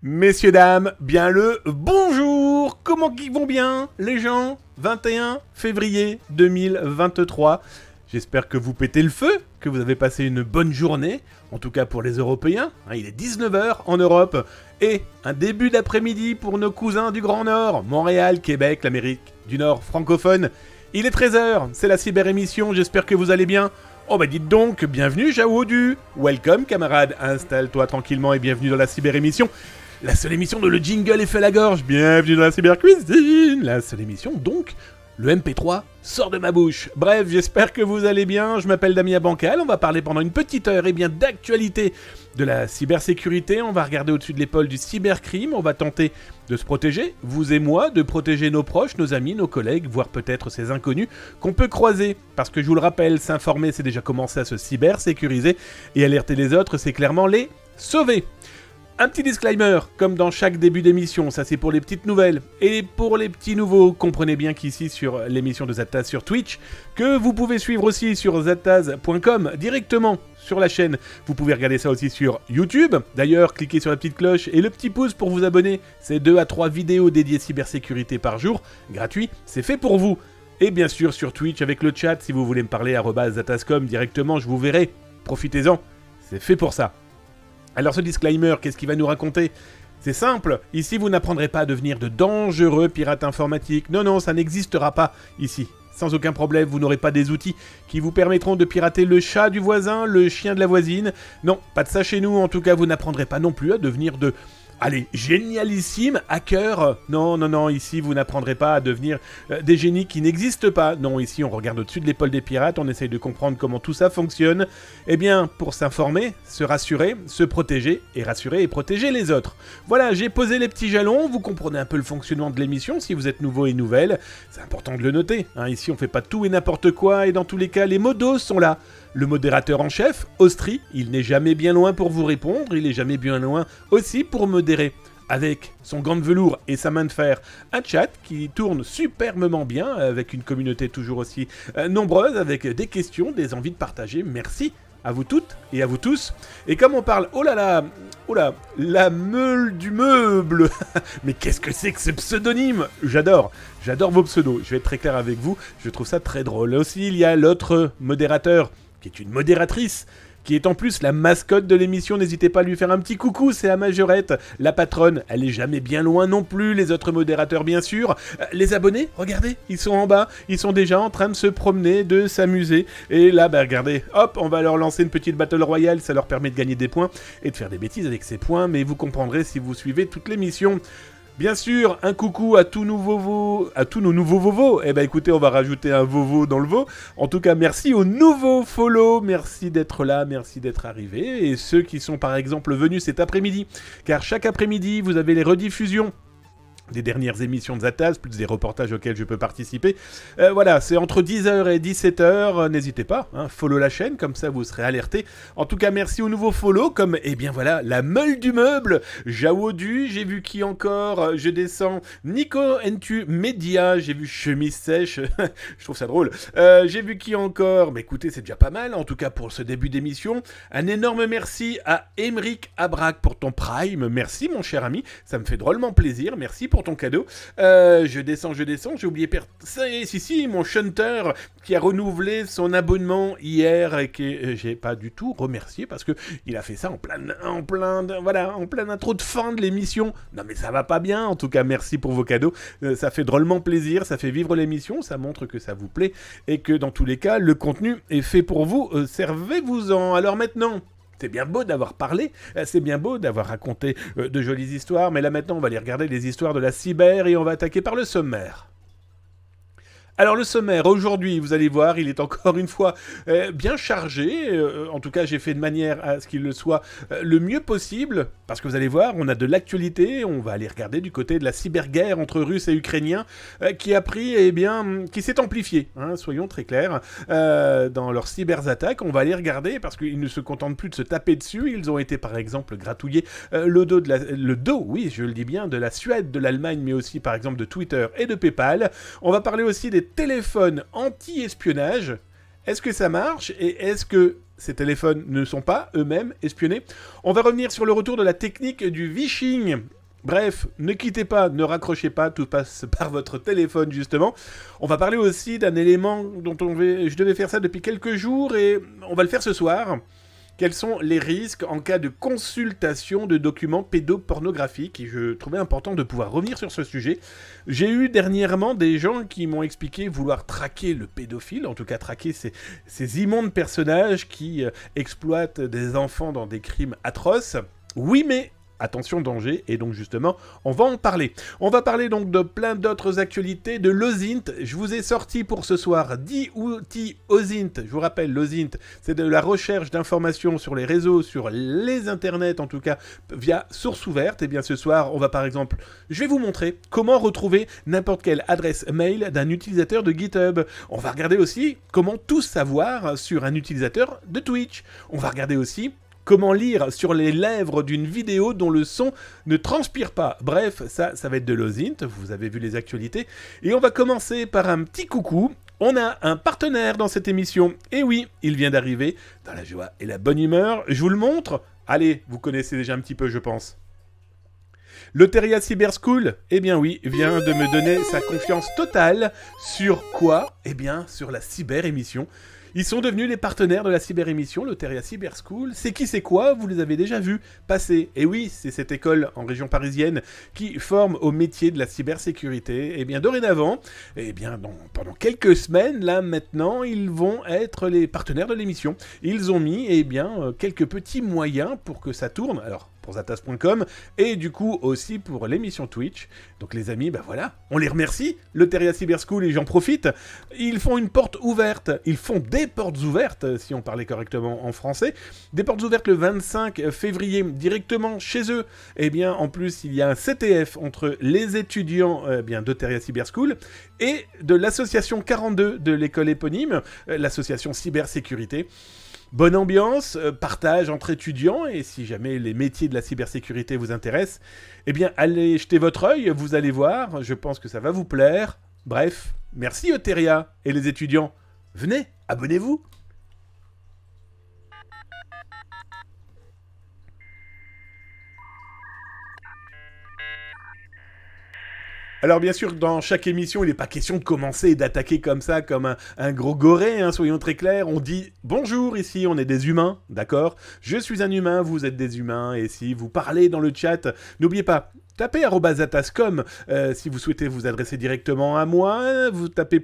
Messieurs, dames, bien le bonjour. Comment ils vont bien, les gens? 21 février 2023. J'espère que vous pétez le feu, que vous avez passé une bonne journée, en tout cas pour les Européens. Il est 19 h en Europe, et un début d'après-midi pour nos cousins du Grand Nord, Montréal, Québec, l'Amérique du Nord francophone. Il est 13 h, c'est la cyber-émission, j'espère que vous allez bien. Oh bah dites donc, bienvenue Jaoudu. Welcome camarade, installe-toi tranquillement et bienvenue dans la cyber-émission. La seule émission dont le jingle est fait à la gorge. Bienvenue dans la cyber-cuisine. La seule émission donc, le MP3 sort de ma bouche. Bref, j'espère que vous allez bien. Je m'appelle Damien Bancal, on va parler pendant une petite heure d'actualité de la cybersécurité. On va regarder au-dessus de l'épaule du cybercrime. On va tenter de se protéger, vous et moi, de protéger nos proches, nos amis, nos collègues, voire peut-être ces inconnus qu'on peut croiser. Parce que je vous le rappelle, s'informer, c'est déjà commencer à se cybersécuriser. Et alerter les autres, c'est clairement les sauver. Un petit disclaimer, comme dans chaque début d'émission, ça c'est pour les petites nouvelles. Et pour les petits nouveaux, comprenez bien qu'ici sur l'émission de Zataz sur Twitch, que vous pouvez suivre aussi sur zataz.com directement sur la chaîne. Vous pouvez regarder ça aussi sur YouTube. D'ailleurs, cliquez sur la petite cloche et le petit pouce pour vous abonner. C'est 2 à 3 vidéos dédiées cybersécurité par jour, gratuit, c'est fait pour vous. Et bien sûr sur Twitch avec le chat, si vous voulez me parler @zataz.com directement, je vous verrai. Profitez-en, c'est fait pour ça. Alors ce disclaimer, qu'est-ce qu'il va nous raconter? C'est simple, ici vous n'apprendrez pas à devenir de dangereux pirates informatiques. Non, non, ça n'existera pas ici. Sans aucun problème, vous n'aurez pas des outils qui vous permettront de pirater le chat du voisin, le chien de la voisine. Non, pas de ça chez nous, en tout cas vous n'apprendrez pas non plus à devenir de... Allez, génialissime hacker. Non, non, non, ici vous n'apprendrez pas à devenir des génies qui n'existent pas. Non, ici on regarde au-dessus de l'épaule des pirates, on essaye de comprendre comment tout ça fonctionne. Eh bien, pour s'informer, se rassurer, se protéger, et rassurer et protéger les autres. Voilà, j'ai posé les petits jalons, vous comprenez un peu le fonctionnement de l'émission si vous êtes nouveau et nouvelle. C'est important de le noter, hein, ici on fait pas tout et n'importe quoi, et dans tous les cas, les modos sont là. Le modérateur en chef, Austri, il n'est jamais bien loin pour vous répondre, il est jamais bien loin aussi pour modérer. Avec son gant de velours et sa main de fer, un chat qui tourne superbement bien, avec une communauté toujours aussi nombreuse, avec des questions, des envies de partager. Merci à vous toutes et à vous tous. Et comme on parle, oh là, la meule du meuble. Mais qu'est-ce que c'est que ce pseudonyme? J'adore vos pseudos, je vais être très clair avec vous, je trouve ça très drôle. Aussi, il y a l'autre modérateur, qui est une modératrice, qui est en plus la mascotte de l'émission. N'hésitez pas à lui faire un petit coucou, c'est la Majorette. La patronne, elle est jamais bien loin non plus, les autres modérateurs bien sûr. Les abonnés, regardez, ils sont en bas, ils sont déjà en train de se promener, de s'amuser. Et là, bah regardez, hop, on va leur lancer une petite battle royale, ça leur permet de gagner des points et de faire des bêtises avec ces points, mais vous comprendrez si vous suivez toute l'émission. Bien sûr, un coucou à tous nos nouveaux vovos. Eh ben écoutez, on va rajouter un vovo dans le veau. En tout cas, merci aux nouveaux follow. Merci d'être là, merci d'être arrivés. Et ceux qui sont par exemple venus cet après-midi. Car chaque après-midi, vous avez les rediffusions des dernières émissions de Zataz, plus des reportages auxquels je peux participer. Voilà, c'est entre 10h et 17h, n'hésitez pas, hein, follow la chaîne, comme ça vous serez alertés. En tout cas, merci aux nouveaux follow, comme, eh bien voilà, la meule du meuble, Jaoudu, j'ai vu qui encore, je descends, Nico Entu Media, j'ai vu chemise sèche, je trouve ça drôle, j'ai vu qui encore, mais écoutez, c'est déjà pas mal, en tout cas pour ce début d'émission. Un énorme merci à Émeric Abrac pour ton Prime, merci mon cher ami, ça me fait drôlement plaisir, merci pour ton cadeau. Je descends, j'ai oublié si, mon Shunter qui a renouvelé son abonnement hier et que j'ai pas du tout remercié parce que il a fait ça en plein intro de fin de l'émission. Non mais ça va pas bien, en tout cas merci pour vos cadeaux, ça fait drôlement plaisir, ça fait vivre l'émission, ça montre que ça vous plaît et que dans tous les cas le contenu est fait pour vous, servez-vous-en. Alors maintenant, c'est bien beau d'avoir parlé, c'est bien beau d'avoir raconté de jolies histoires, mais là maintenant on va aller regarder les histoires de la cyber et on va attaquer par le sommaire. Alors le sommaire, aujourd'hui, vous allez voir, il est encore une fois bien chargé. En tout cas, j'ai fait de manière à ce qu'il le soit le mieux possible. Parce que vous allez voir, on a de l'actualité. On va aller regarder du côté de la cyberguerre entre Russes et Ukrainiens qui a pris, eh bien, qui s'est amplifiée. Hein, soyons très clairs. Dans leurs cyberattaques, on va aller regarder parce qu'ils ne se contentent plus de se taper dessus. Ils ont été, par exemple, gratouillés le dos, oui, je le dis bien, de la Suède, de l'Allemagne, mais aussi, par exemple, de Twitter et de PayPal. On va parler aussi des téléphones anti-espionnage. Est-ce que ça marche et est-ce que ces téléphones ne sont pas eux-mêmes espionnés? On va revenir sur le retour de la technique du phishing. Bref, ne quittez pas, ne raccrochez pas, tout passe par votre téléphone justement. On va parler aussi d'un élément dont je devais faire ça depuis quelques jours et on va le faire ce soir. Quels sont les risques en cas de consultation de documents pédopornographiques? Et je trouvais important de pouvoir revenir sur ce sujet. J'ai eu dernièrement des gens qui m'ont expliqué vouloir traquer le pédophile, en tout cas traquer ces immondes personnages qui exploitent des enfants dans des crimes atroces. Oui, mais attention, danger, et donc justement, on va en parler. On va parler donc de plein d'autres actualités, de l'OSINT. Je vous ai sorti pour ce soir 10 outils OSINT. Je vous rappelle, l'OSINT, c'est de la recherche d'informations sur les réseaux, sur les internets en tout cas, via source ouverte. Et bien ce soir, on va par exemple, je vais vous montrer comment retrouver n'importe quelle adresse mail d'un utilisateur de GitHub. On va regarder aussi comment tout savoir sur un utilisateur de Twitch. On va regarder aussi comment lire sur les lèvres d'une vidéo dont le son ne transpire pas. Bref, ça va être de l'OSINT, vous avez vu les actualités. Et on va commencer par un petit coucou. On a un partenaire dans cette émission. Et oui, il vient d'arriver dans la joie et la bonne humeur. Je vous le montre. Allez, vous connaissez déjà un petit peu, je pense. Loteria Cyber School, eh bien oui, vient de me donner sa confiance totale. Sur quoi? Eh bien, sur la cyber-émission. Ils sont devenus les partenaires de la cyber-émission, Loteria Cyber School. C'est qui, c'est quoi? Vous les avez déjà vus passer. Et oui, c'est cette école en région parisienne qui forme au métier de la cybersécurité. Et bien dorénavant, et bien pendant quelques semaines, là maintenant, ils vont être les partenaires de l'émission. Ils ont mis, eh bien, quelques petits moyens pour que ça tourne. Alors, pour Zatas.com, et du coup aussi pour l'émission Twitch. Donc les amis, ben voilà, on les remercie, Loteria Cyber School, et j'en profite. Ils font une porte ouverte, ils font des portes ouvertes, si on parlait correctement en français, des portes ouvertes le 25 février, directement chez eux. Et bien en plus, il y a un CTF entre les étudiants bien d'Loteria Cyber School et de l'association 42 de l'école éponyme, l'association cybersécurité. Bonne ambiance, partage entre étudiants, et si jamais les métiers de la cybersécurité vous intéressent, eh bien allez jeter votre œil, vous allez voir, je pense que ça va vous plaire. Bref, merci Loteria et les étudiants. Venez, abonnez-vous. Alors bien sûr, dans chaque émission, il n'est pas question de commencer et d'attaquer comme ça, comme un gros goré, hein, soyons très clairs. On dit « Bonjour, ici, on est des humains, d'accord? Je suis un humain, vous êtes des humains, et si vous parlez dans le chat, n'oubliez pas, tapez @zatas.com si vous souhaitez vous adresser directement à moi. Vous tapez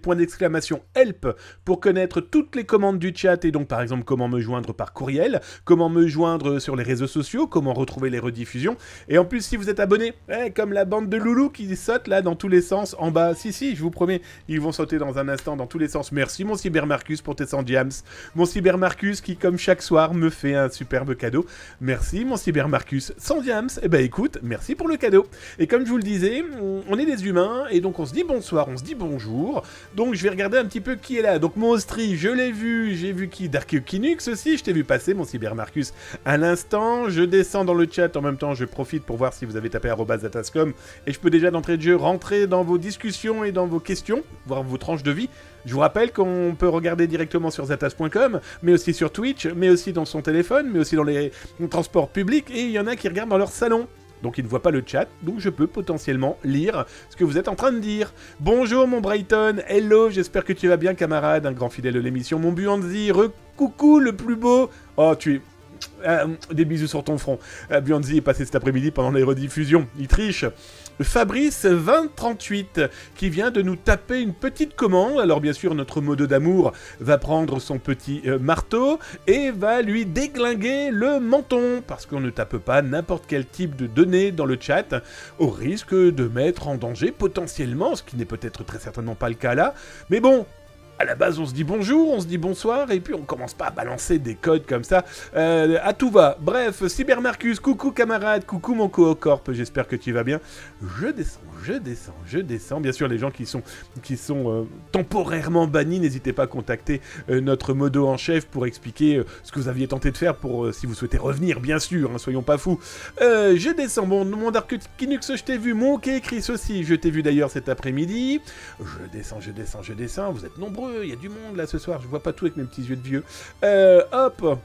!help pour connaître toutes les commandes du chat et donc par exemple comment me joindre par courriel, comment me joindre sur les réseaux sociaux, comment retrouver les rediffusions. Et en plus si vous êtes abonné, comme la bande de loulous qui saute là dans tous les sens en bas. Si, je vous promets, ils vont sauter dans un instant dans tous les sens. Merci mon Cybermarcus pour tes 100 diams. Mon Cybermarcus qui comme chaque soir me fait un superbe cadeau. Merci mon Cybermarcus. 100 diams, eh ben écoute, merci pour le cadeau. Et comme je vous le disais, on est des humains, et donc on se dit bonsoir, on se dit bonjour. Donc je vais regarder un petit peu qui est là. Donc mon Ostri, je l'ai vu, j'ai vu qui? Dark-Kinux aussi, je t'ai vu passer, mon Cybermarcus, à l'instant. Je descends dans le chat, en même temps je profite pour voir si vous avez tapé @zatas.com. Et je peux déjà d'entrée de jeu rentrer dans vos discussions et dans vos questions, voir vos tranches de vie. Je vous rappelle qu'on peut regarder directement sur zatas.com, mais aussi sur Twitch, mais aussi dans son téléphone, mais aussi dans les transports publics, et il y en a qui regardent dans leur salon. Donc ils ne voient pas le chat, donc je peux potentiellement lire ce que vous êtes en train de dire. Bonjour mon Brighton, hello, j'espère que tu vas bien camarade, un grand fidèle de l'émission. Mon Buanzi, coucou le plus beau. Oh tu es... des bisous sur ton front. Buanzi est passé cet après-midi pendant les rediffusions, il triche. Fabrice2038 qui vient de nous taper une petite commande. Alors bien sûr notre modo d'amour va prendre son petit marteau et va lui déglinguer le menton parce qu'on ne tape pas n'importe quel type de données dans le chat au risque de mettre en danger potentiellement, ce qui n'est peut-être très certainement pas le cas là, mais bon. À la base, on se dit bonjour, on se dit bonsoir, et puis on commence pas à balancer des codes comme ça à tout va. Bref, Cybermarcus, coucou camarade, coucou mon Coocorp, j'espère que tu vas bien. Je descends. Bien sûr, les gens qui sont temporairement bannis, n'hésitez pas à contacter notre modo en chef pour expliquer ce que vous aviez tenté de faire pour si vous souhaitez revenir, bien sûr, hein, soyons pas fous. Je descends, bon, mon Dark-Kinux, je t'ai vu, mon Chris aussi, je t'ai vu d'ailleurs cet après-midi. Je descends, vous êtes nombreux nombreux, il y a du monde là ce soir, je vois pas tout avec mes petits yeux de vieux. Hop.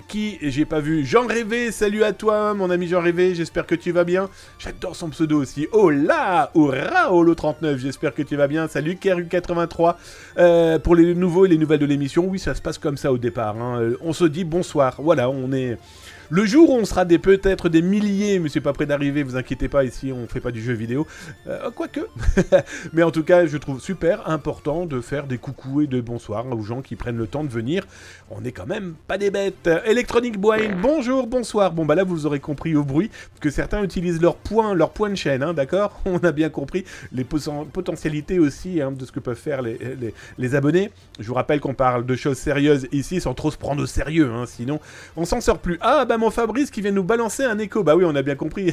Qui j'ai pas vu? Jean Rêvé, salut à toi mon ami Jean Rêvé, j'espère que tu vas bien. J'adore son pseudo aussi. Oh là, Holo 39, j'espère que tu vas bien. Salut Keru83. Pour les nouveaux et les nouvelles de l'émission, oui ça se passe comme ça au départ. Hein. On se dit bonsoir, voilà, on est... Le jour où on sera peut-être des milliers, mais c'est pas près d'arriver, vous inquiétez pas, ici on fait pas du jeu vidéo, quoique. Mais en tout cas, je trouve super important de faire des coucous et de bonsoir aux gens qui prennent le temps de venir. On n'est quand même pas des bêtes. Electronic Boyne, bonjour, bonsoir. Bon bah là vous aurez compris au bruit que certains utilisent leur point de chaîne, hein, d'accord? On a bien compris les potentialités aussi hein, de ce que peuvent faire les abonnés. Je vous rappelle qu'on parle de choses sérieuses ici sans trop se prendre au sérieux, hein, sinon on s'en sort plus. Ah bah mon Fabrice qui vient nous balancer un écho. Bah oui, on a bien compris.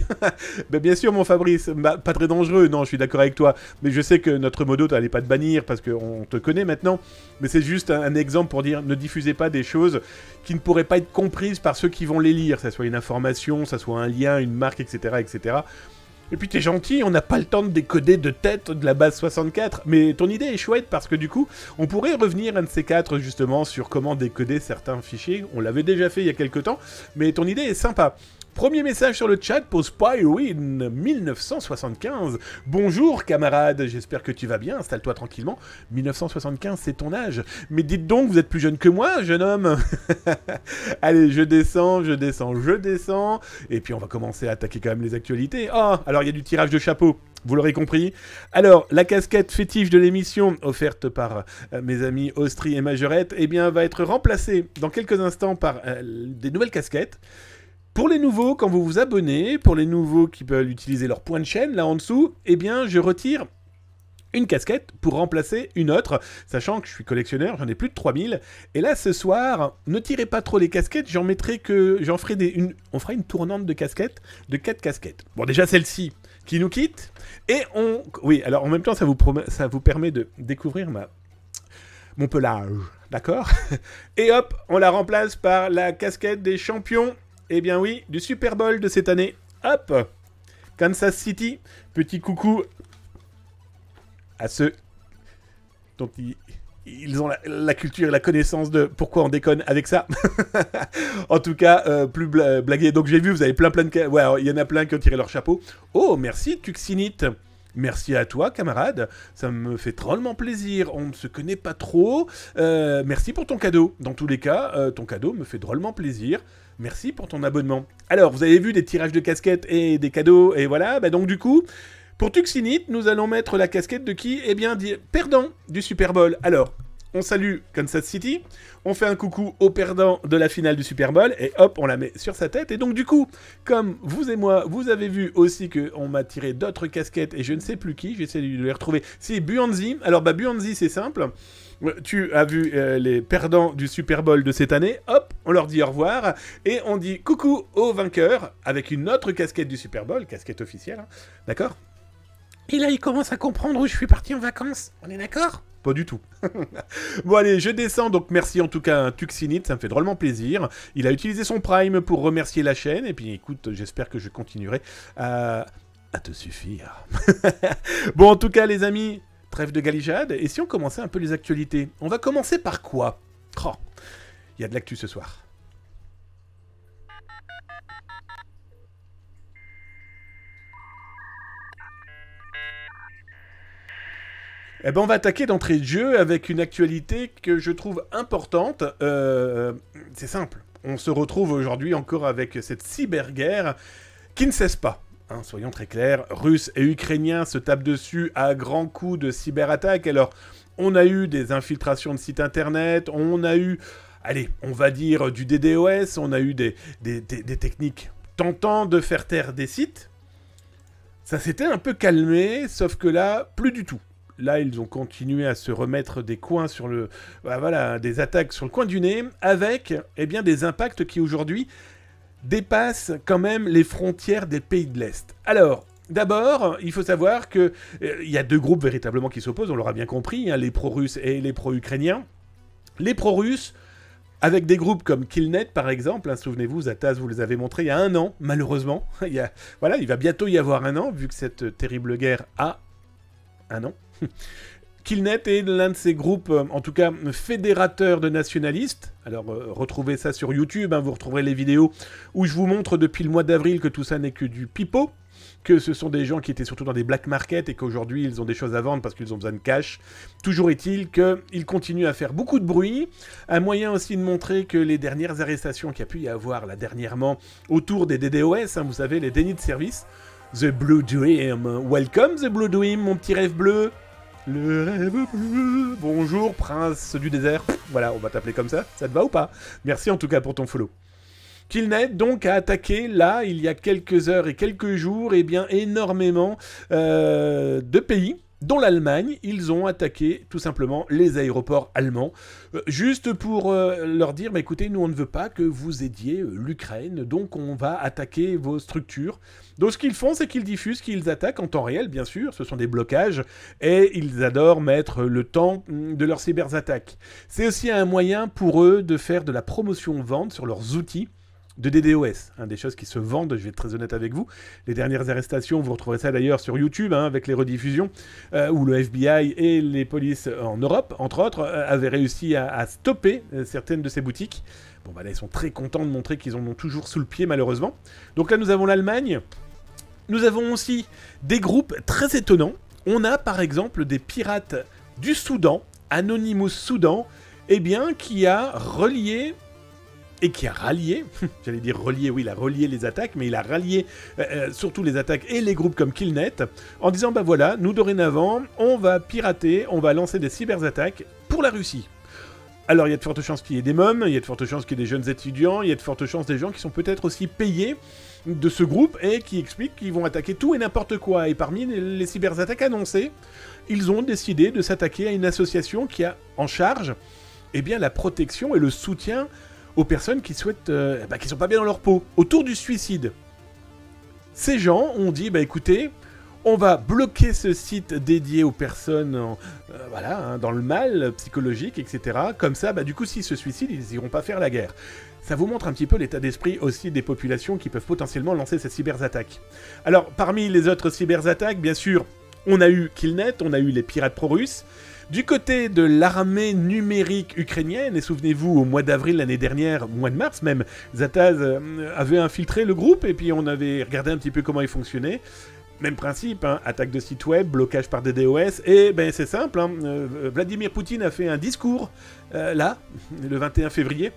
Bah bien sûr mon Fabrice, bah, pas très dangereux, non, je suis d'accord avec toi. Mais je sais que notre modo, t'allais pas te bannir parce qu'on te connaît maintenant. Mais c'est juste un exemple pour dire, ne diffusez pas des choses qui ne pourraient pas être comprises par ceux qui vont les lire. Ça soit une information, ça soit un lien, une marque, etc. etc. Et puis t'es gentil, on n'a pas le temps de décoder de tête de la base 64, mais ton idée est chouette parce que du coup, on pourrait revenir un de ces quatre justement sur comment décoder certains fichiers. On l'avait déjà fait il y a quelques temps, mais ton idée est sympa. Premier message sur le chat pour Spywin 1975. Bonjour camarade, j'espère que tu vas bien, installe-toi tranquillement. 1975, c'est ton âge. Mais dites donc, vous êtes plus jeune que moi, jeune homme. Allez, je descends. Et puis on va commencer à attaquer quand même les actualités. Oh, alors il y a du tirage de chapeau. Vous l'aurez compris. Alors, la casquette fétiche de l'émission, offerte par mes amis Austri et Majorette, eh bien, va être remplacée dans quelques instants par des nouvelles casquettes. Pour les nouveaux, quand vous vous abonnez, pour les nouveaux qui peuvent utiliser leur point de chaîne, là en dessous, eh bien, je retire une casquette pour remplacer une autre, sachant que je suis collectionneur, j'en ai plus de 3000. Et là, ce soir, ne tirez pas trop les casquettes, on fera une tournante de casquettes, de 4 casquettes. Bon, déjà celle-ci, qui nous quitte, et oui, alors en même temps, ça vous permet de découvrir mon pelage, d'accord? Et hop, on la remplace par la casquette des champions. Eh bien oui, du Super Bowl de cette année. Hop, Kansas City, petit coucou à ceux dont ils ont la culture et la connaissance de pourquoi on déconne avec ça. En tout cas, plus blagué. Donc j'ai vu, vous avez plein de... Ouais, il y en a plein qui ont tiré leur chapeau. Oh, merci Tuxinite. Merci à toi, camarade. Ça me fait drôlement plaisir. On ne se connaît pas trop. Merci pour ton cadeau. Dans tous les cas, ton cadeau me fait drôlement plaisir. Merci pour ton abonnement. Alors, vous avez vu des tirages de casquettes et des cadeaux, et voilà. Bah donc du coup, pour Tuxinite, nous allons mettre la casquette de qui? Eh bien, perdant du Super Bowl. Alors, on salue Kansas City, on fait un coucou au perdant de la finale du Super Bowl, et hop, on la met sur sa tête. Et donc du coup, comme vous et moi, vous avez vu aussi qu'on m'a tiré d'autres casquettes, et je ne sais plus qui, j'essaie de les retrouver. C'est Buanzi. Alors bah Buanzi, c'est simple. Tu as vu les perdants du Super Bowl de cette année, hop, on leur dit au revoir, et on dit coucou aux vainqueurs, avec une autre casquette du Super Bowl, casquette officielle, hein, d'accord? Et là, il commence à comprendre où je suis parti en vacances, on est d'accord? Pas du tout. Bon allez, je descends, donc merci en tout cas à Tuxinite, ça me fait drôlement plaisir. Il a utilisé son Prime pour remercier la chaîne, et puis écoute, j'espère que je continuerai à te suffire. Bon en tout cas les amis, trêve de galijade, et si on commençait un peu les actualités? On va commencer par quoi? Oh, il y a de l'actu ce soir. Eh ben on va attaquer d'entrée de jeu avec une actualité que je trouve importante. C'est simple, on se retrouve aujourd'hui encore avec cette cyberguerre qui ne cesse pas. Hein, soyons très clairs, Russes et Ukrainiens se tapent dessus à grands coups de cyberattaques. Alors, on a eu des infiltrations de sites internet, on a eu, allez, on va dire du DDoS, on a eu des techniques tentant de faire taire des sites. Ça s'était un peu calmé, sauf que là, plus du tout. Là, ils ont continué à se remettre des coins sur le... Bah, voilà, des attaques sur le coin du nez, avec eh bien, des impacts qui aujourd'hui dépassent quand même les frontières des pays de l'Est. Alors, d'abord, il faut savoir qu'il y a deux groupes véritablement qui s'opposent, on l'aura bien compris, hein, les pro-russes et les pro-ukrainiens. Les pro-russes, avec des groupes comme Killnet, par exemple, hein, souvenez-vous, Zataz vous les avez montrés il y a un an, malheureusement. Voilà, il va bientôt y avoir un an, vu que cette terrible guerre a un an. Killnet est l'un de ces groupes, en tout cas fédérateurs de nationalistes. Alors retrouvez ça sur YouTube, hein, vous retrouverez les vidéos où je vous montre depuis le mois d'avril que tout ça n'est que du pipeau, que ce sont des gens qui étaient surtout dans des black markets et qu'aujourd'hui ils ont des choses à vendre parce qu'ils ont besoin de cash. Toujours est-il qu'ils continuent à faire beaucoup de bruit. Un moyen aussi de montrer que les dernières arrestations qu'il y a pu y avoir là dernièrement autour des DDoS, hein, vous savez, les dénis de service, The Blue Dream, welcome The Blue Dream, mon petit rêve bleu. Le rêve bleu. Bonjour, prince du désert. Voilà, on va t'appeler comme ça. Ça te va ou pas? Merci en tout cas pour ton follow. Killnet donc a attaqué là, il y a quelques heures et quelques jours, et bien énormément de pays, dont l'Allemagne. Ils ont attaqué tout simplement les aéroports allemands, juste pour leur dire, bah, écoutez, nous on ne veut pas que vous aidiez l'Ukraine, donc on va attaquer vos structures. Donc ce qu'ils font, c'est qu'ils diffusent, qu'ils attaquent en temps réel, bien sûr, ce sont des blocages, et ils adorent mettre le temps de leurs cyberattaques. C'est aussi un moyen pour eux de faire de la promotion-vente sur leurs outils de DDoS, hein, des choses qui se vendent, je vais être très honnête avec vous. Les dernières arrestations, vous retrouverez ça d'ailleurs sur YouTube, hein, avec les rediffusions, où le FBI et les polices en Europe, entre autres, avaient réussi à stopper certaines de ces boutiques. Bon, bah là, ils sont très contents de montrer qu'ils en ont toujours sous le pied, malheureusement. Donc là, nous avons l'Allemagne. Nous avons aussi des groupes très étonnants. On a, par exemple, des pirates du Soudan, Anonymous Soudan, eh bien, qui a relié... et qui a rallié, j'allais dire relié, oui, il a relié les attaques, mais il a rallié surtout les attaques et les groupes comme Killnet, en disant, bah voilà, nous dorénavant, on va pirater, on va lancer des cyberattaques pour la Russie. Alors il y a de fortes chances qu'il y ait des mômes, il y a de fortes chances qu'il y ait des jeunes étudiants, il y a de fortes chances des gens qui sont peut-être aussi payés de ce groupe et qui expliquent qu'ils vont attaquer tout et n'importe quoi. Et parmi les cyberattaques annoncées, ils ont décidé de s'attaquer à une association qui a en charge, eh bien, la protection et le soutien aux personnes qui souhaitent, qui sont pas bien dans leur peau, autour du suicide. Ces gens ont dit, bah écoutez, on va bloquer ce site dédié aux personnes voilà, hein, dans le mal psychologique, etc. Comme ça, bah du coup, s'ils se suicident, ils n'iront pas faire la guerre. Ça vous montre un petit peu l'état d'esprit aussi des populations qui peuvent potentiellement lancer cette cyberattaque. Alors, parmi les autres cyberattaques, bien sûr, on a eu Killnet, on a eu les pirates pro-russes. Du côté de l'armée numérique ukrainienne, et souvenez-vous, au mois d'avril l'année dernière, au mois de mars même, Zataz avait infiltré le groupe, et puis on avait regardé un petit peu comment il fonctionnait. Même principe, hein, attaque de site web, blocage par DDoS, et ben c'est simple, hein, Vladimir Poutine a fait un discours, là, le 21 février,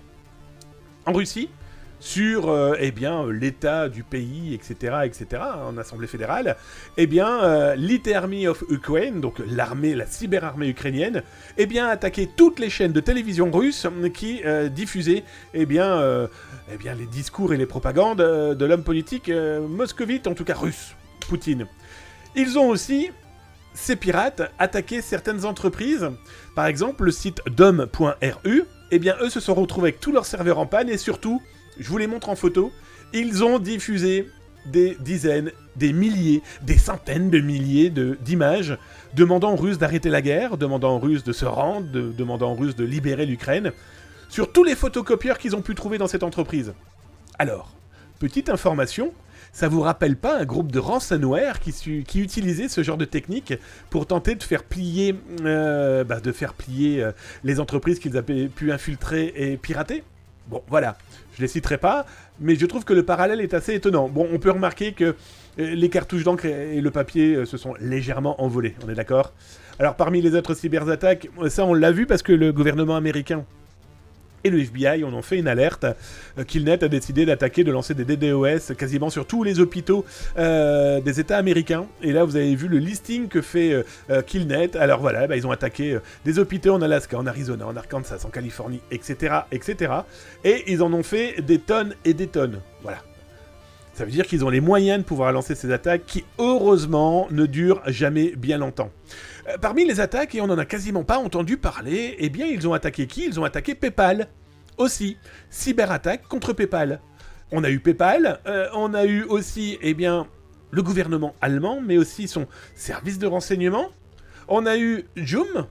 en Russie, sur eh bien l'état du pays, etc., etc., en Assemblée fédérale, eh bien, l'Elite Army of Ukraine, donc l'armée, la cyberarmée ukrainienne, eh bien, a attaqué toutes les chaînes de télévision russes qui diffusaient, eh bien, les discours et les propagandes de l'homme politique moscovite, en tout cas russe, Poutine. Ils ont aussi, ces pirates, attaqué certaines entreprises, par exemple le site dom.ru, eh bien, eux se sont retrouvés avec tous leurs serveurs en panne, et surtout, je vous les montre en photo, ils ont diffusé des dizaines, des milliers, des centaines de milliers d'images demandant aux Russes d'arrêter la guerre, demandant aux Russes de se rendre, demandant aux Russes de libérer l'Ukraine, sur tous les photocopieurs qu'ils ont pu trouver dans cette entreprise. Alors, petite information, ça vous rappelle pas un groupe de ransomware qui utilisait ce genre de technique pour tenter de faire plier, les entreprises qu'ils avaient pu infiltrer et pirater? Bon, voilà, je les citerai pas, mais je trouve que le parallèle est assez étonnant. Bon, on peut remarquer que les cartouches d'encre et le papier se sont légèrement envolés, on est d'accord? Alors, parmi les autres cyberattaques, ça on l'a vu parce que le gouvernement américain et le FBI en ont fait une alerte. Killnet a décidé d'attaquer, de lancer des DDoS quasiment sur tous les hôpitaux des États américains. Et là, vous avez vu le listing que fait Killnet. Alors voilà, bah, ils ont attaqué des hôpitaux en Alaska, en Arizona, en Arkansas, en Californie, etc., etc. Et ils en ont fait des tonnes et des tonnes. Voilà. Ça veut dire qu'ils ont les moyens de pouvoir lancer ces attaques qui, heureusement, ne durent jamais bien longtemps. Parmi les attaques, et on n'en a quasiment pas entendu parler, eh bien, ils ont attaqué qui? Ils ont attaqué PayPal. Aussi, cyberattaque contre PayPal. On a eu PayPal, on a eu aussi, eh bien, le gouvernement allemand, mais aussi son service de renseignement. On a eu Joom,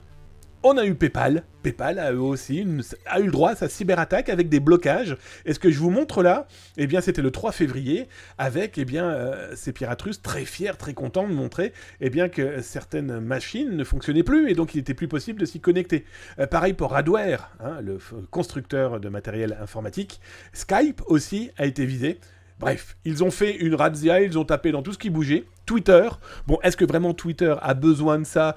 On a eu PayPal. PayPal a eux aussi a eu le droit à sa cyberattaque avec des blocages. Et ce que je vous montre là, eh bien, c'était le 3 février avec eh bien, ces pirates russes très fiers, très contents de montrer eh bien, que certaines machines ne fonctionnaient plus et donc il n'était plus possible de s'y connecter. Pareil pour Radware, hein, le constructeur de matériel informatique. Skype aussi a été visé. Bref, ils ont fait une razzia, ils ont tapé dans tout ce qui bougeait. Twitter, bon, est-ce que vraiment Twitter a besoin de ça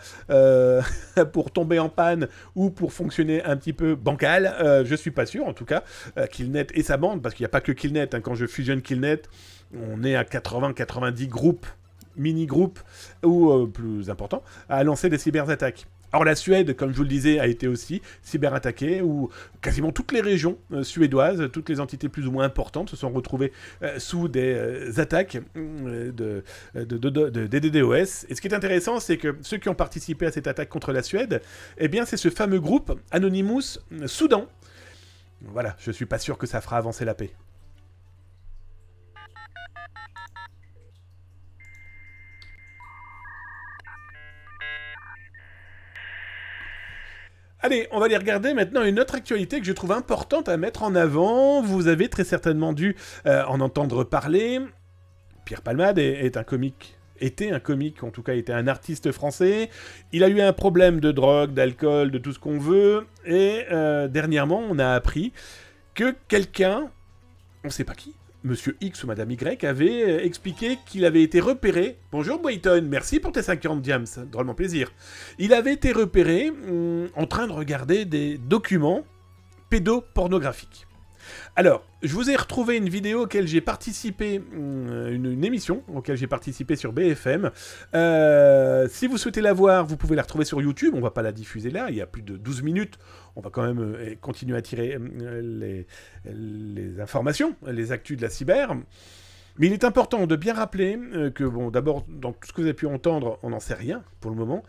pour tomber en panne ou pour fonctionner un petit peu bancal? Je suis pas sûr, en tout cas. Killnet et sa bande, parce qu'il n'y a pas que Killnet, hein, quand je fusionne Killnet, on est à 80-90 groupes, mini-groupes, ou plus important, à lancer des cyberattaques. Or la Suède, comme je vous le disais, a été aussi cyberattaquée, où quasiment toutes les régions suédoises, toutes les entités plus ou moins importantes se sont retrouvées sous des attaques des DDoS. Et ce qui est intéressant, c'est que ceux qui ont participé à cette attaque contre la Suède, eh bien c'est ce fameux groupe Anonymous Soudan. Voilà, je suis pas sûr que ça fera avancer la paix. Allez, on va aller regarder maintenant une autre actualité que je trouve importante à mettre en avant. Vous avez très certainement dû en entendre parler. Pierre Palmade était un comique, en tout cas était un artiste français. Il a eu un problème de drogue, d'alcool, de tout ce qu'on veut. Et dernièrement, on a appris que quelqu'un, on ne sait pas qui, Monsieur X ou Madame Y, avait expliqué qu'il avait été repéré... Bonjour Boyton, merci pour tes 50 diams, drôlement plaisir. Il avait été repéré en train de regarder des documents pédopornographiques. Alors, je vous ai retrouvé une vidéo auquel j'ai participé, une émission auquel j'ai participé sur BFM. Si vous souhaitez la voir, vous pouvez la retrouver sur YouTube. On va pas la diffuser là, il y a plus de 12 minutes. On va quand même continuer à tirer les informations, les actus de la cyber. Mais il est important de bien rappeler que, bon, d'abord, dans tout ce que vous avez pu entendre, on n'en sait rien pour le moment.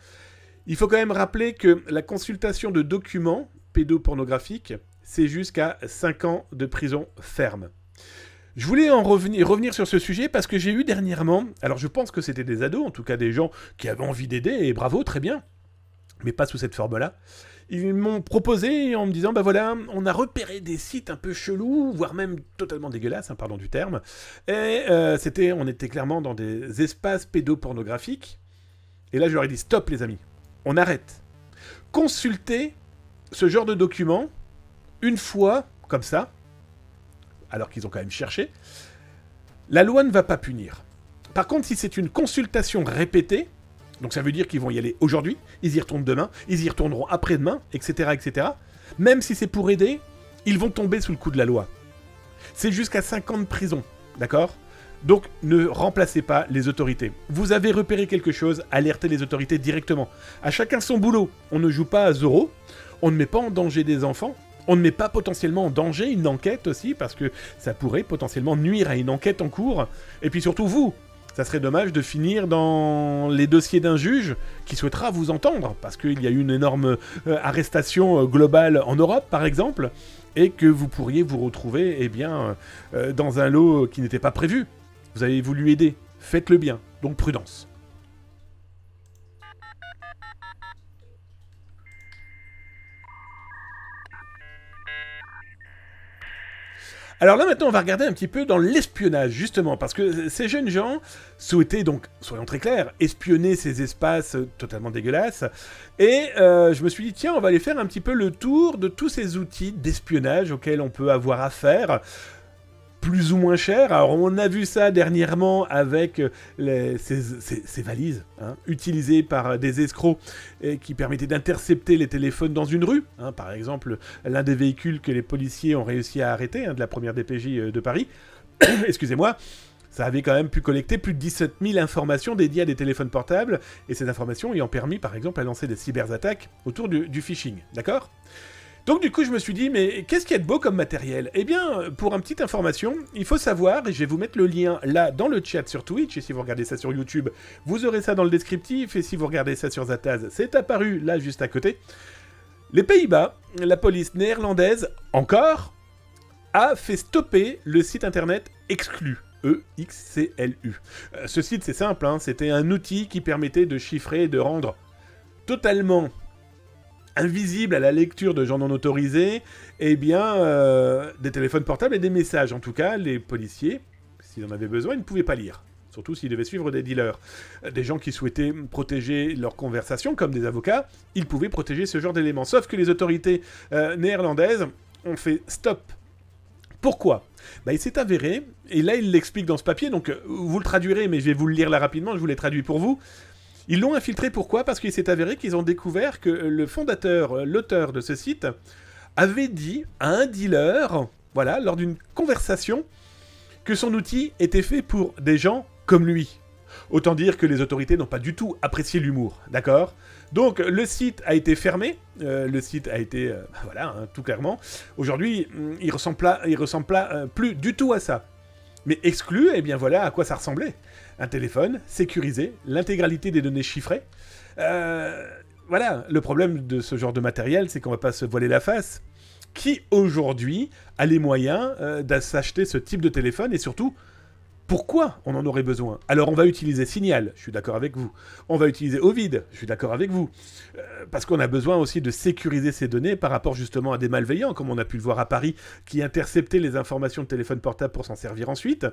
Il faut quand même rappeler que la consultation de documents pédopornographiques, c'est jusqu'à 5 ans de prison ferme. Je voulais revenir sur ce sujet parce que j'ai eu dernièrement, alors je pense que c'était des ados, en tout cas des gens qui avaient envie d'aider, et bravo, très bien, mais pas sous cette forme-là. Ils m'ont proposé en me disant, bah voilà, on a repéré des sites un peu chelous, voire même totalement dégueulasses, hein, pardon du terme, et on était clairement dans des espaces pédopornographiques, et là je leur ai dit, stop les amis, on arrête. Consultez ce genre de documents une fois, comme ça, alors qu'ils ont quand même cherché, la loi ne va pas punir. Par contre, si c'est une consultation répétée, donc ça veut dire qu'ils vont y aller aujourd'hui, ils y retournent demain, ils y retourneront après-demain, etc., etc., même si c'est pour aider, ils vont tomber sous le coup de la loi. C'est jusqu'à 5 ans de prison, d'accord ? Donc, ne remplacez pas les autorités. Vous avez repéré quelque chose, alertez les autorités directement. À chacun son boulot. On ne joue pas à Zorro, on ne met pas en danger des enfants, on ne met pas potentiellement en danger une enquête aussi, parce que ça pourrait potentiellement nuire à une enquête en cours. Et puis surtout vous, ça serait dommage de finir dans les dossiers d'un juge qui souhaitera vous entendre, parce qu'il y a eu une énorme arrestation globale en Europe, par exemple, et que vous pourriez vous retrouver eh bien, dans un lot qui n'était pas prévu. Vous avez voulu aider, faites-le bien, donc prudence. Alors là, maintenant, on va regarder un petit peu dans l'espionnage, justement, parce que ces jeunes gens souhaitaient donc, soyons très clairs, espionner ces espaces totalement dégueulasses, et je me suis dit, tiens, on va aller faire un petit peu le tour de tous ces outils d'espionnage auxquels on peut avoir affaire, plus ou moins cher. Alors on a vu ça dernièrement avec ces valises hein, utilisées par des escrocs et qui permettaient d'intercepter les téléphones dans une rue. Hein, par exemple, l'un des véhicules que les policiers ont réussi à arrêter, hein, de la première DPJ de Paris, excusez-moi, ça avait quand même pu collecter plus de 17 000 informations dédiées à des téléphones portables, et ces informations ayant permis par exemple à lancer des cyberattaques autour du phishing, d'accord ? Donc du coup, je me suis dit, mais qu'est-ce qu'il y a de beau comme matériel? Eh bien, pour une petite information, il faut savoir, et je vais vous mettre le lien là dans le chat sur Twitch, et si vous regardez ça sur YouTube, vous aurez ça dans le descriptif, et si vous regardez ça sur Zataz, c'est apparu là juste à côté. Les Pays-Bas, la police néerlandaise, encore, a fait stopper le site internet Exclu. E-X-C-L-U. Ce site, c'est simple, hein, c'était un outil qui permettait de chiffrer et de rendre totalement invisibles à la lecture de gens non autorisés, eh bien, des téléphones portables et des messages. En tout cas, les policiers, s'ils en avaient besoin, ils ne pouvaient pas lire. Surtout s'ils devaient suivre des dealers. Des gens qui souhaitaient protéger leur conversation, comme des avocats, ils pouvaient protéger ce genre d'éléments. Sauf que les autorités néerlandaises ont fait stop. Pourquoi ? Il s'est avéré, et là il l'explique dans ce papier, donc vous le traduirez, mais je vais vous le lire là rapidement, je vous l'ai traduit pour vous. Ils l'ont infiltré, pourquoi ? Parce qu'il s'est avéré qu'ils ont découvert que le fondateur, l'auteur de ce site, avait dit à un dealer, voilà, lors d'une conversation, que son outil était fait pour des gens comme lui. Autant dire que les autorités n'ont pas du tout apprécié l'humour, d'accord ? Donc le site a été fermé, le site a été, voilà, hein, tout clairement. Aujourd'hui, il ressemble plus du tout à ça. Mais exclu, eh bien voilà à quoi ça ressemblait. Un téléphone sécurisé, l'intégralité des données chiffrées. Voilà, le problème de ce genre de matériel, c'est qu'on va pas se voiler la face. Qui aujourd'hui a les moyens de s'acheter ce type de téléphone et surtout, pourquoi on en aurait besoin ? Alors on va utiliser Signal, je suis d'accord avec vous. On va utiliser Ovid, je suis d'accord avec vous. Parce qu'on a besoin aussi de sécuriser ces données par rapport justement à des malveillants, comme on a pu le voir à Paris, qui interceptaient les informations de téléphone portable pour s'en servir ensuite.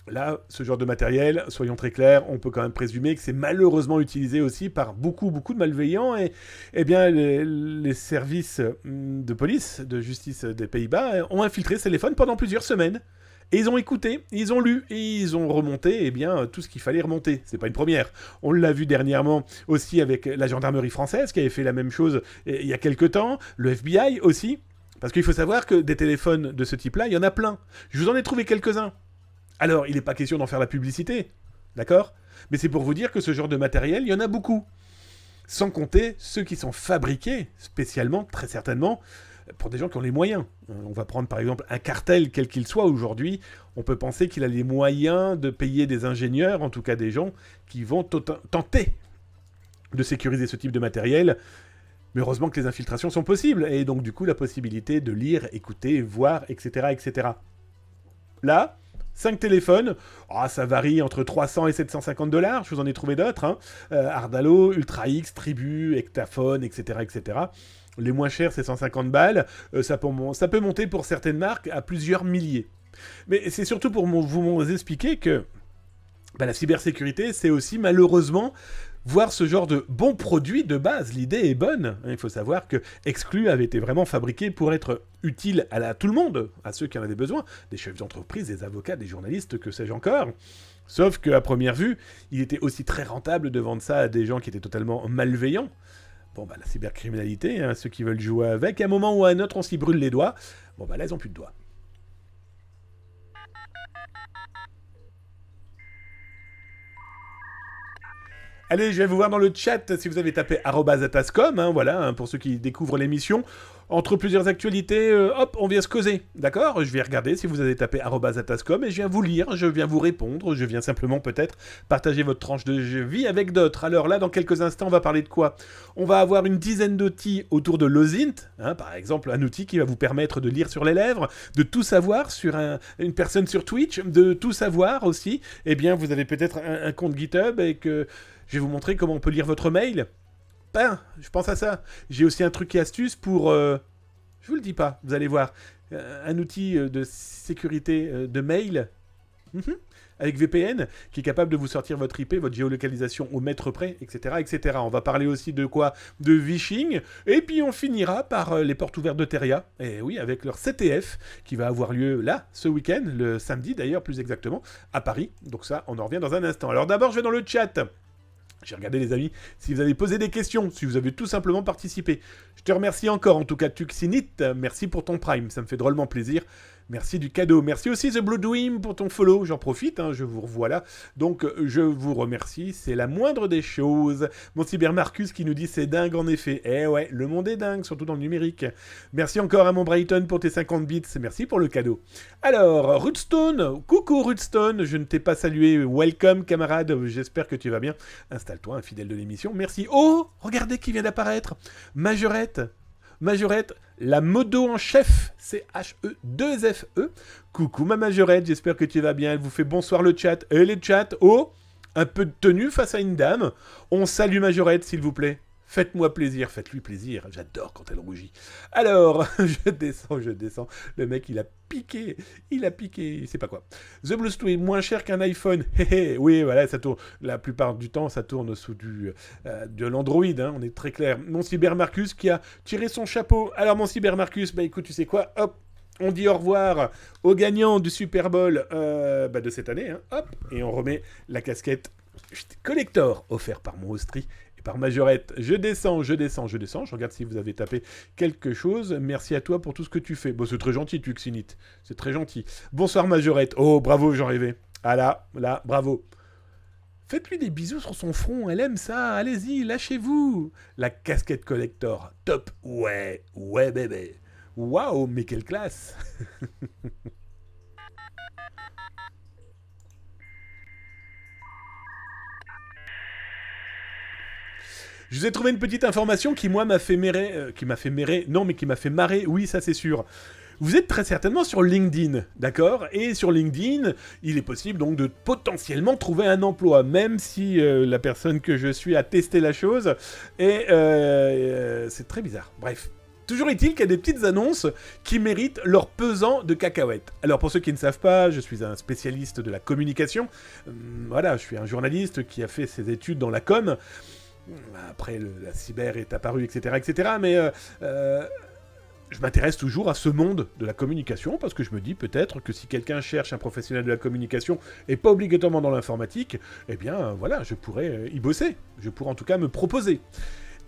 Là, ce genre de matériel, soyons très clairs, on peut quand même présumer que c'est malheureusement utilisé aussi par beaucoup de malveillants et eh bien les services de police, de justice des Pays-Bas ont infiltré ce téléphone pendant plusieurs semaines. Et ils ont écouté, ils ont lu, et ils ont remonté eh bien, tout ce qu'il fallait remonter. C'est pas une première. On l'a vu dernièrement aussi avec la gendarmerie française, qui avait fait la même chose il y a quelques temps, le FBI aussi. Parce qu'il faut savoir que des téléphones de ce type-là, il y en a plein. Je vous en ai trouvé quelques-uns. Alors, il n'est pas question d'en faire la publicité, d'accord ? Mais c'est pour vous dire que ce genre de matériel, il y en a beaucoup. Sans compter ceux qui sont fabriqués spécialement, très certainement, pour des gens qui ont les moyens. On va prendre par exemple un cartel, quel qu'il soit aujourd'hui, on peut penser qu'il a les moyens de payer des ingénieurs, en tout cas des gens qui vont tenter de sécuriser ce type de matériel. Mais heureusement que les infiltrations sont possibles, et donc du coup la possibilité de lire, écouter, voir, etc. etc. Là, 5 téléphones, ça varie entre 300 et 750 $, je vous en ai trouvé d'autres, hein. Ardalo, Ultra X, Tribu, Ectaphone, etc. etc. Les moins chers, c'est 150 balles. Ça peut monter pour certaines marques à plusieurs milliers. Mais c'est surtout pour vous expliquer que la cybersécurité, c'est aussi malheureusement voir ce genre de bons produits de base. L'idée est bonne. Il faut savoir que Exclu avait été vraiment fabriqué pour être utile à tout le monde, à ceux qui en avaient besoin, des chefs d'entreprise, des avocats, des journalistes, que sais-je encore. Sauf qu'à première vue, il était aussi très rentable de vendre ça à des gens qui étaient totalement malveillants. Bon, la cybercriminalité, hein, ceux qui veulent jouer avec, à un moment ou à un autre, on s'y brûle les doigts. Bon, là, ils n'ont plus de doigts. Allez, je vais vous voir dans le chat si vous avez tapé @atascom, hein, voilà, hein, pour ceux qui découvrent l'émission. Entre plusieurs actualités, hop, on vient se causer, d'accord ? Je vais regarder si vous avez tapé @atascom et je viens vous lire, je viens vous répondre, je viens simplement peut-être partager votre tranche de vie avec d'autres. Alors là, dans quelques instants, on va parler de quoi ? On va avoir une dizaine d'outils autour de l'OSINT, hein, par exemple un outil qui va vous permettre de lire sur les lèvres, de tout savoir sur une personne sur Twitch, de tout savoir aussi. Eh bien, vous avez peut-être un compte GitHub et que je vais vous montrer comment on peut lire votre mail. Je pense à ça. J'ai aussi un truc et astuce pour... je vous le dis pas, vous allez voir. Un outil de sécurité de mail avec VPN qui est capable de vous sortir votre IP, votre géolocalisation au mètre près, etc., etc. On va parler aussi de quoi ? De vishing. Et puis on finira par les portes ouvertes de Teria. Et oui, avec leur CTF qui va avoir lieu là, ce week-end, le samedi d'ailleurs, plus exactement, à Paris. Donc ça, on en revient dans un instant. Alors d'abord, je vais dans le chat. J'ai regardé les amis, si vous avez posé des questions, si vous avez tout simplement participé. Je te remercie encore, en tout cas Tuxinit, merci pour ton prime, ça me fait drôlement plaisir. Merci du cadeau. Merci aussi The Blue Dream pour ton follow. J'en profite, hein, je vous revois là. Donc, je vous remercie. C'est la moindre des choses. Mon cyber Marcus qui nous dit c'est dingue en effet. Eh ouais, le monde est dingue, surtout dans le numérique. Merci encore à mon Brighton pour tes 50 bits. Merci pour le cadeau. Alors, Rudstone. Coucou Rudstone. Je ne t'ai pas salué. Welcome, camarade. J'espère que tu vas bien. Installe-toi, un fidèle de l'émission. Merci. Oh, regardez qui vient d'apparaître. Majorette, la modo en chef, C-H-E-2-F-E. Coucou ma Majorette, j'espère que tu vas bien. Elle vous fait bonsoir le chat. Et les chats, oh, un peu de tenue face à une dame. On salue Majorette, s'il vous plaît. Faites-moi plaisir, faites-lui plaisir. J'adore quand elle rougit. Alors, je descends. Le mec, il a piqué, il sait pas quoi. The Bluetooth est moins cher qu'un iPhone. Oui, voilà, ça tourne. La plupart du temps, ça tourne sous de l'Android, hein, on est très clair. Mon Cybermarcus qui a tiré son chapeau. Alors, mon Cybermarcus, bah écoute, tu sais quoi, hop, on dit au revoir au gagnant du Super Bowl de cette année, hein, hop, et on remet la casquette collector offerte par mon Austri. Par Majorette, je descends. Je regarde si vous avez tapé quelque chose. Merci à toi pour tout ce que tu fais. Bon, c'est très gentil, Tuxinite. C'est très gentil. Bonsoir, Majorette. Oh, bravo, j'en rêvais. Ah là, bravo. Faites-lui des bisous sur son front. Elle aime ça. Allez-y, lâchez-vous. La casquette collector. Top. Ouais, bébé. Waouh, mais quelle classe. Je vous ai trouvé une petite information qui, moi, m'a fait marrer, oui, ça c'est sûr. Vous êtes très certainement sur LinkedIn, d'accord? Et sur LinkedIn, il est possible donc de potentiellement trouver un emploi, même si la personne que je suis a testé la chose, et c'est très bizarre. Bref. Toujours est-il qu'il y a des petites annonces qui méritent leur pesant de cacahuètes. Alors pour ceux qui ne savent pas, je suis un spécialiste de la communication. Voilà, je suis un journaliste qui a fait ses études dans la com'. Après, la cyber est apparue, etc. Mais je m'intéresse toujours à ce monde de la communication, parce que je me dis peut-être que si quelqu'un cherche un professionnel de la communication, et pas obligatoirement dans l'informatique, eh bien, voilà, je pourrais y bosser. Je pourrais en tout cas me proposer.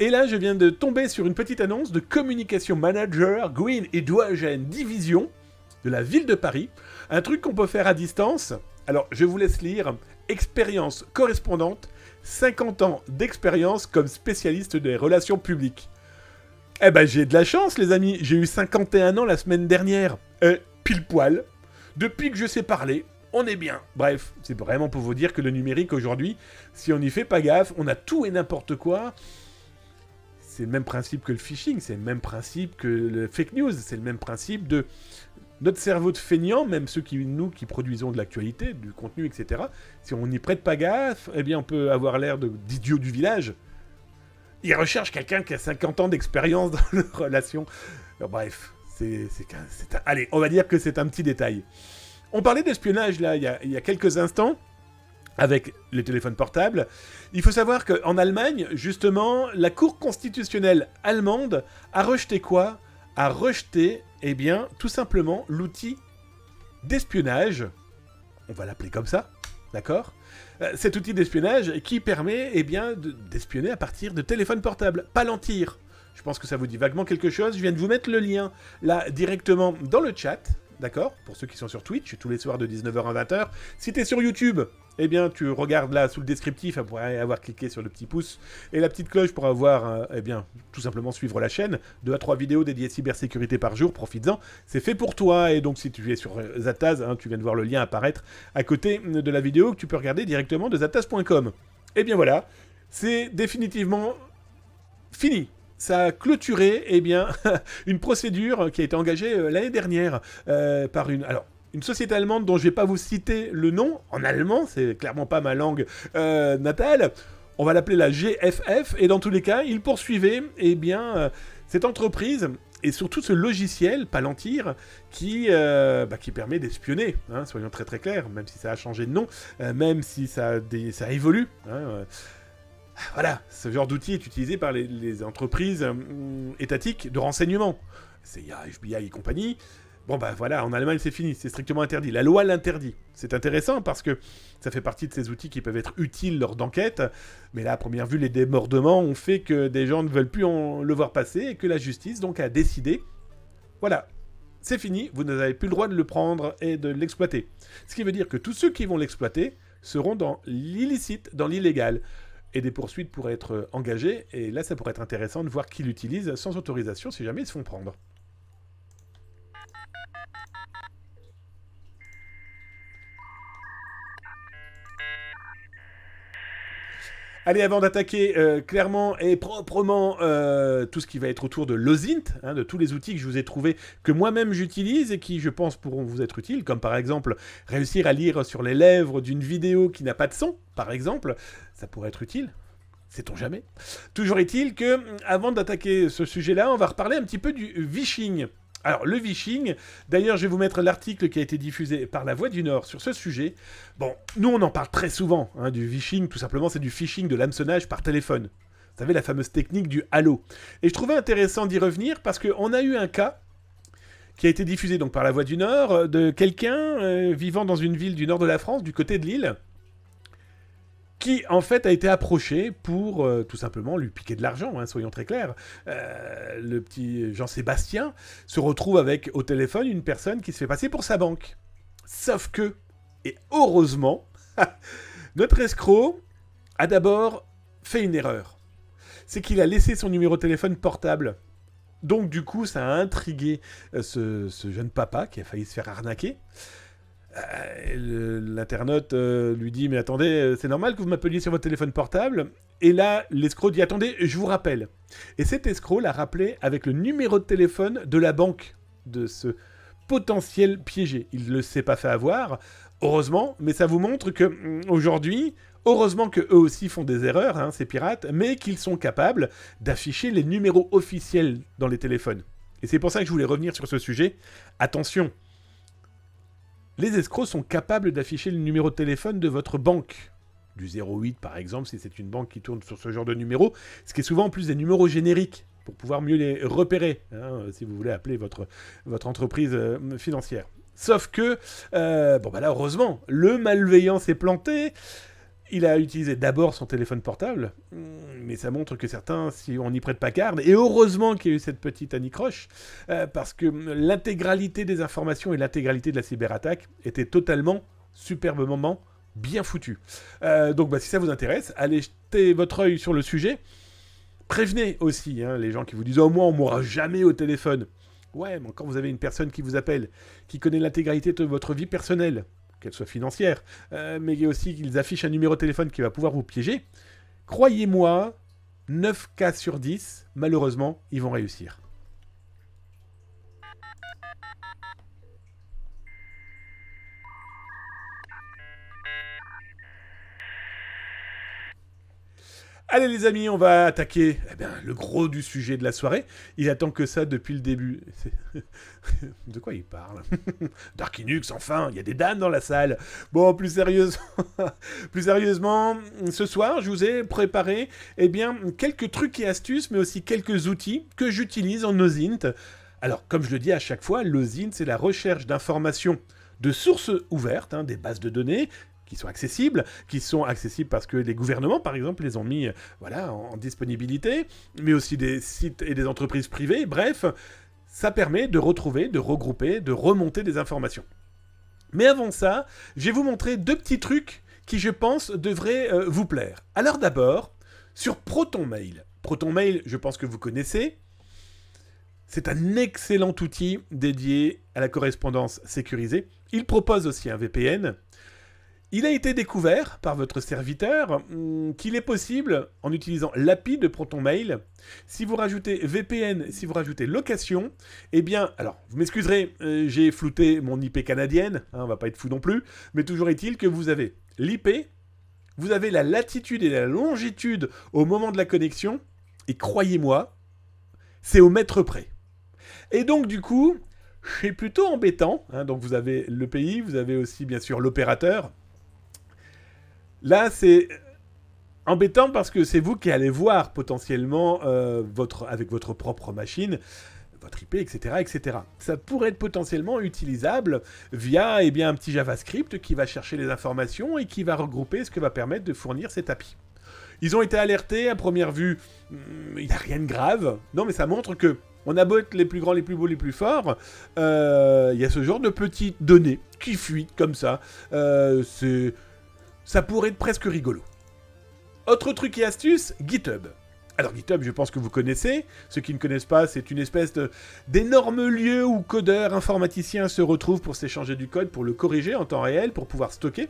Et là, je viens de tomber sur une petite annonce de communication manager Green et Hydrogen Division de la ville de Paris. Un truc qu'on peut faire à distance. Alors, je vous laisse lire. Expérience correspondante, 50 ans d'expérience comme spécialiste des relations publiques. Eh ben, j'ai de la chance, les amis. J'ai eu 51 ans la semaine dernière. Pile poil. Depuis que je sais parler, on est bien. Bref, c'est vraiment pour vous dire que le numérique aujourd'hui, si on n'y fait pas gaffe, on a tout et n'importe quoi. C'est le même principe que le phishing, c'est le même principe que le fake news, c'est le même principe de notre cerveau de feignant, même ceux qui produisons de l'actualité, du contenu, etc. Si on n'y prête pas gaffe, eh bien on peut avoir l'air d'idiot du village. Ils recherchent quelqu'un qui a 50 ans d'expérience dans leur relation. Alors, bref, allez, on va dire que c'est un petit détail. On parlait d'espionnage là il y a quelques instants, avec les téléphones portables. Il faut savoir qu'en Allemagne, justement, la Cour constitutionnelle allemande a rejeté quoi? A rejeté, eh bien, tout simplement, l'outil d'espionnage. On va l'appeler comme ça, d'accord? Cet outil d'espionnage qui permet, eh bien, d'espionner à partir de téléphones portables. Palantir. Je pense que ça vous dit vaguement quelque chose. Je viens de vous mettre le lien, là, directement dans le chat. D'accord? Pour ceux qui sont sur Twitch, tous les soirs de 19h à 20h. Si tu es sur YouTube, eh bien, tu regardes là sous le descriptif pour avoir cliqué sur le petit pouce et la petite cloche pour avoir, eh bien, tout simplement suivre la chaîne. 2 à 3 vidéos dédiées cybersécurité par jour, profites-en. C'est fait pour toi. Et donc, si tu es sur Zataz, hein, tu viens de voir le lien apparaître à côté de la vidéo que tu peux regarder directement de zataz.com. Eh bien, voilà. C'est définitivement fini. Ça a clôturé, eh bien, une procédure qui a été engagée l'année dernière par une société allemande dont je ne vais pas vous citer le nom, en allemand, c'est clairement pas ma langue natale. On va l'appeler la GFF, et dans tous les cas, ils poursuivaient, eh bien, cette entreprise, et surtout ce logiciel, Palantir, qui permet d'espionner, hein, soyons très très clairs, même si ça a changé de nom, même si ça évolue, hein, voilà, ce genre d'outil est utilisé par les entreprises étatiques de renseignement. CIA, FBI et compagnie. Bon bah voilà, en Allemagne c'est fini, c'est strictement interdit. La loi l'interdit. C'est intéressant parce que ça fait partie de ces outils qui peuvent être utiles lors d'enquêtes. Mais là, à première vue, les débordements ont fait que des gens ne veulent plus le voir passer et que la justice donc a décidé, voilà, c'est fini, vous n'avez plus le droit de le prendre et de l'exploiter. Ce qui veut dire que tous ceux qui vont l'exploiter seront dans l'illicite, dans l'illégal. Et des poursuites pourraient être engagées, et là ça pourrait être intéressant de voir qui l'utilise sans autorisation si jamais ils se font prendre. Allez, avant d'attaquer clairement et proprement tout ce qui va être autour de l'OSINT, hein, de tous les outils que je vous ai trouvés, que moi-même j'utilise et qui, je pense, pourront vous être utiles, comme par exemple réussir à lire sur les lèvres d'une vidéo qui n'a pas de son, par exemple, ça pourrait être utile. Sait-on jamais? Toujours est-il que, avant d'attaquer ce sujet-là, on va reparler un petit peu du phishing. Alors, le phishing, d'ailleurs, je vais vous mettre l'article qui a été diffusé par La Voix du Nord sur ce sujet. Bon, nous, on en parle très souvent, hein, du phishing, tout simplement, c'est du phishing, de l'hameçonnage par téléphone. Vous savez, la fameuse technique du halo. Et je trouvais intéressant d'y revenir parce qu'on a eu un cas qui a été diffusé donc par La Voix du Nord de quelqu'un vivant dans une ville du nord de la France, du côté de Lille, qui en fait a été approché pour tout simplement lui piquer de l'argent, hein, soyons très clairs. Le petit Jean-Sébastien se retrouve avec au téléphone une personne qui se fait passer pour sa banque. Sauf que, et heureusement, notre escroc a d'abord fait une erreur. C'est qu'il a laissé son numéro de téléphone portable. Donc du coup, ça a intrigué ce jeune papa qui a failli se faire arnaquer. L'internaute lui dit « Mais attendez, c'est normal que vous m'appeliez sur votre téléphone portable ?» Et là, l'escroc dit « Attendez, je vous rappelle. » Et cet escroc l'a rappelé avec le numéro de téléphone de la banque de ce potentiel piégé. Il ne s'est pas fait avoir, heureusement, mais ça vous montre que aujourd'hui, heureusement qu'eux aussi font des erreurs, hein, ces pirates, mais qu'ils sont capables d'afficher les numéros officiels dans les téléphones. Et c'est pour ça que je voulais revenir sur ce sujet. Attention, les escrocs sont capables d'afficher le numéro de téléphone de votre banque. Du 08 par exemple, si c'est une banque qui tourne sur ce genre de numéro, ce qui est souvent en plus des numéros génériques, pour pouvoir mieux les repérer, hein, si vous voulez appeler votre entreprise financière. Sauf que, bon bah là heureusement, le malveillant s'est planté. Il a utilisé d'abord son téléphone portable, mais ça montre que certains, si on n'y prête pas garde, et heureusement qu'il y a eu cette petite anicroche, parce que l'intégralité des informations et l'intégralité de la cyberattaque était totalement, superbement bien foutue. Donc bah, si ça vous intéresse, allez jeter votre œil sur le sujet. Prévenez aussi hein, les gens qui vous disent « Oh, moi, on ne mourra jamais au téléphone ». Ouais, mais quand vous avez une personne qui vous appelle, qui connaît l'intégralité de votre vie personnelle, qu'elle soit financière, mais aussi qu'ils affichent un numéro de téléphone qui va pouvoir vous piéger, croyez-moi, 9 cas sur 10, malheureusement, ils vont réussir. Allez les amis, on va attaquer le gros du sujet de la soirée. Il attend que ça depuis le début. De quoi il parle? Dark Linux, enfin, il y a des dames dans la salle. Bon, plus sérieusement, ce soir, je vous ai préparé quelques trucs et astuces, mais aussi quelques outils que j'utilise en OSINT. Alors, comme je le dis à chaque fois, l'OSINT, c'est la recherche d'informations de sources ouvertes, hein, des bases de données, qui sont accessibles parce que les gouvernements, par exemple, les ont mis en disponibilité, mais aussi des sites et des entreprises privées. Bref, ça permet de retrouver, de regrouper, de remonter des informations. Mais avant ça, je vais vous montrer deux petits trucs qui, je pense, devraient vous plaire. Alors d'abord, sur ProtonMail. ProtonMail, je pense que vous connaissez. C'est un excellent outil dédié à la correspondance sécurisée. Il propose aussi un VPN. Il a été découvert par votre serviteur qu'il est possible, en utilisant l'API de ProtonMail, si vous rajoutez VPN, si vous rajoutez location, alors, vous m'excuserez, j'ai flouté mon IP canadienne, hein, on va pas être fou non plus, mais toujours est-il que vous avez l'IP, vous avez la latitude et la longitude au moment de la connexion, et croyez-moi, c'est au mètre près. Et donc, du coup, c'est plutôt embêtant, hein, donc vous avez le pays, vous avez aussi, bien sûr, l'opérateur. Là, c'est embêtant parce que c'est vous qui allez voir potentiellement avec votre propre machine, votre IP, etc., etc. Ça pourrait être potentiellement utilisable via un petit JavaScript qui va chercher les informations et qui va regrouper ce que va permettre de fournir cet API. Ils ont été alertés à première vue, il n'y a rien de grave. Non, mais ça montre que on a beau être les plus grands, les plus beaux, les plus forts, il y a ce genre de petites données qui fuitent comme ça. Ça pourrait être presque rigolo. Autre truc et astuce, GitHub. Alors GitHub, je pense que vous connaissez. Ceux qui ne connaissent pas, c'est une espèce d'énorme lieu où codeurs, informaticiens se retrouvent pour s'échanger du code, pour le corriger en temps réel, pour pouvoir stocker.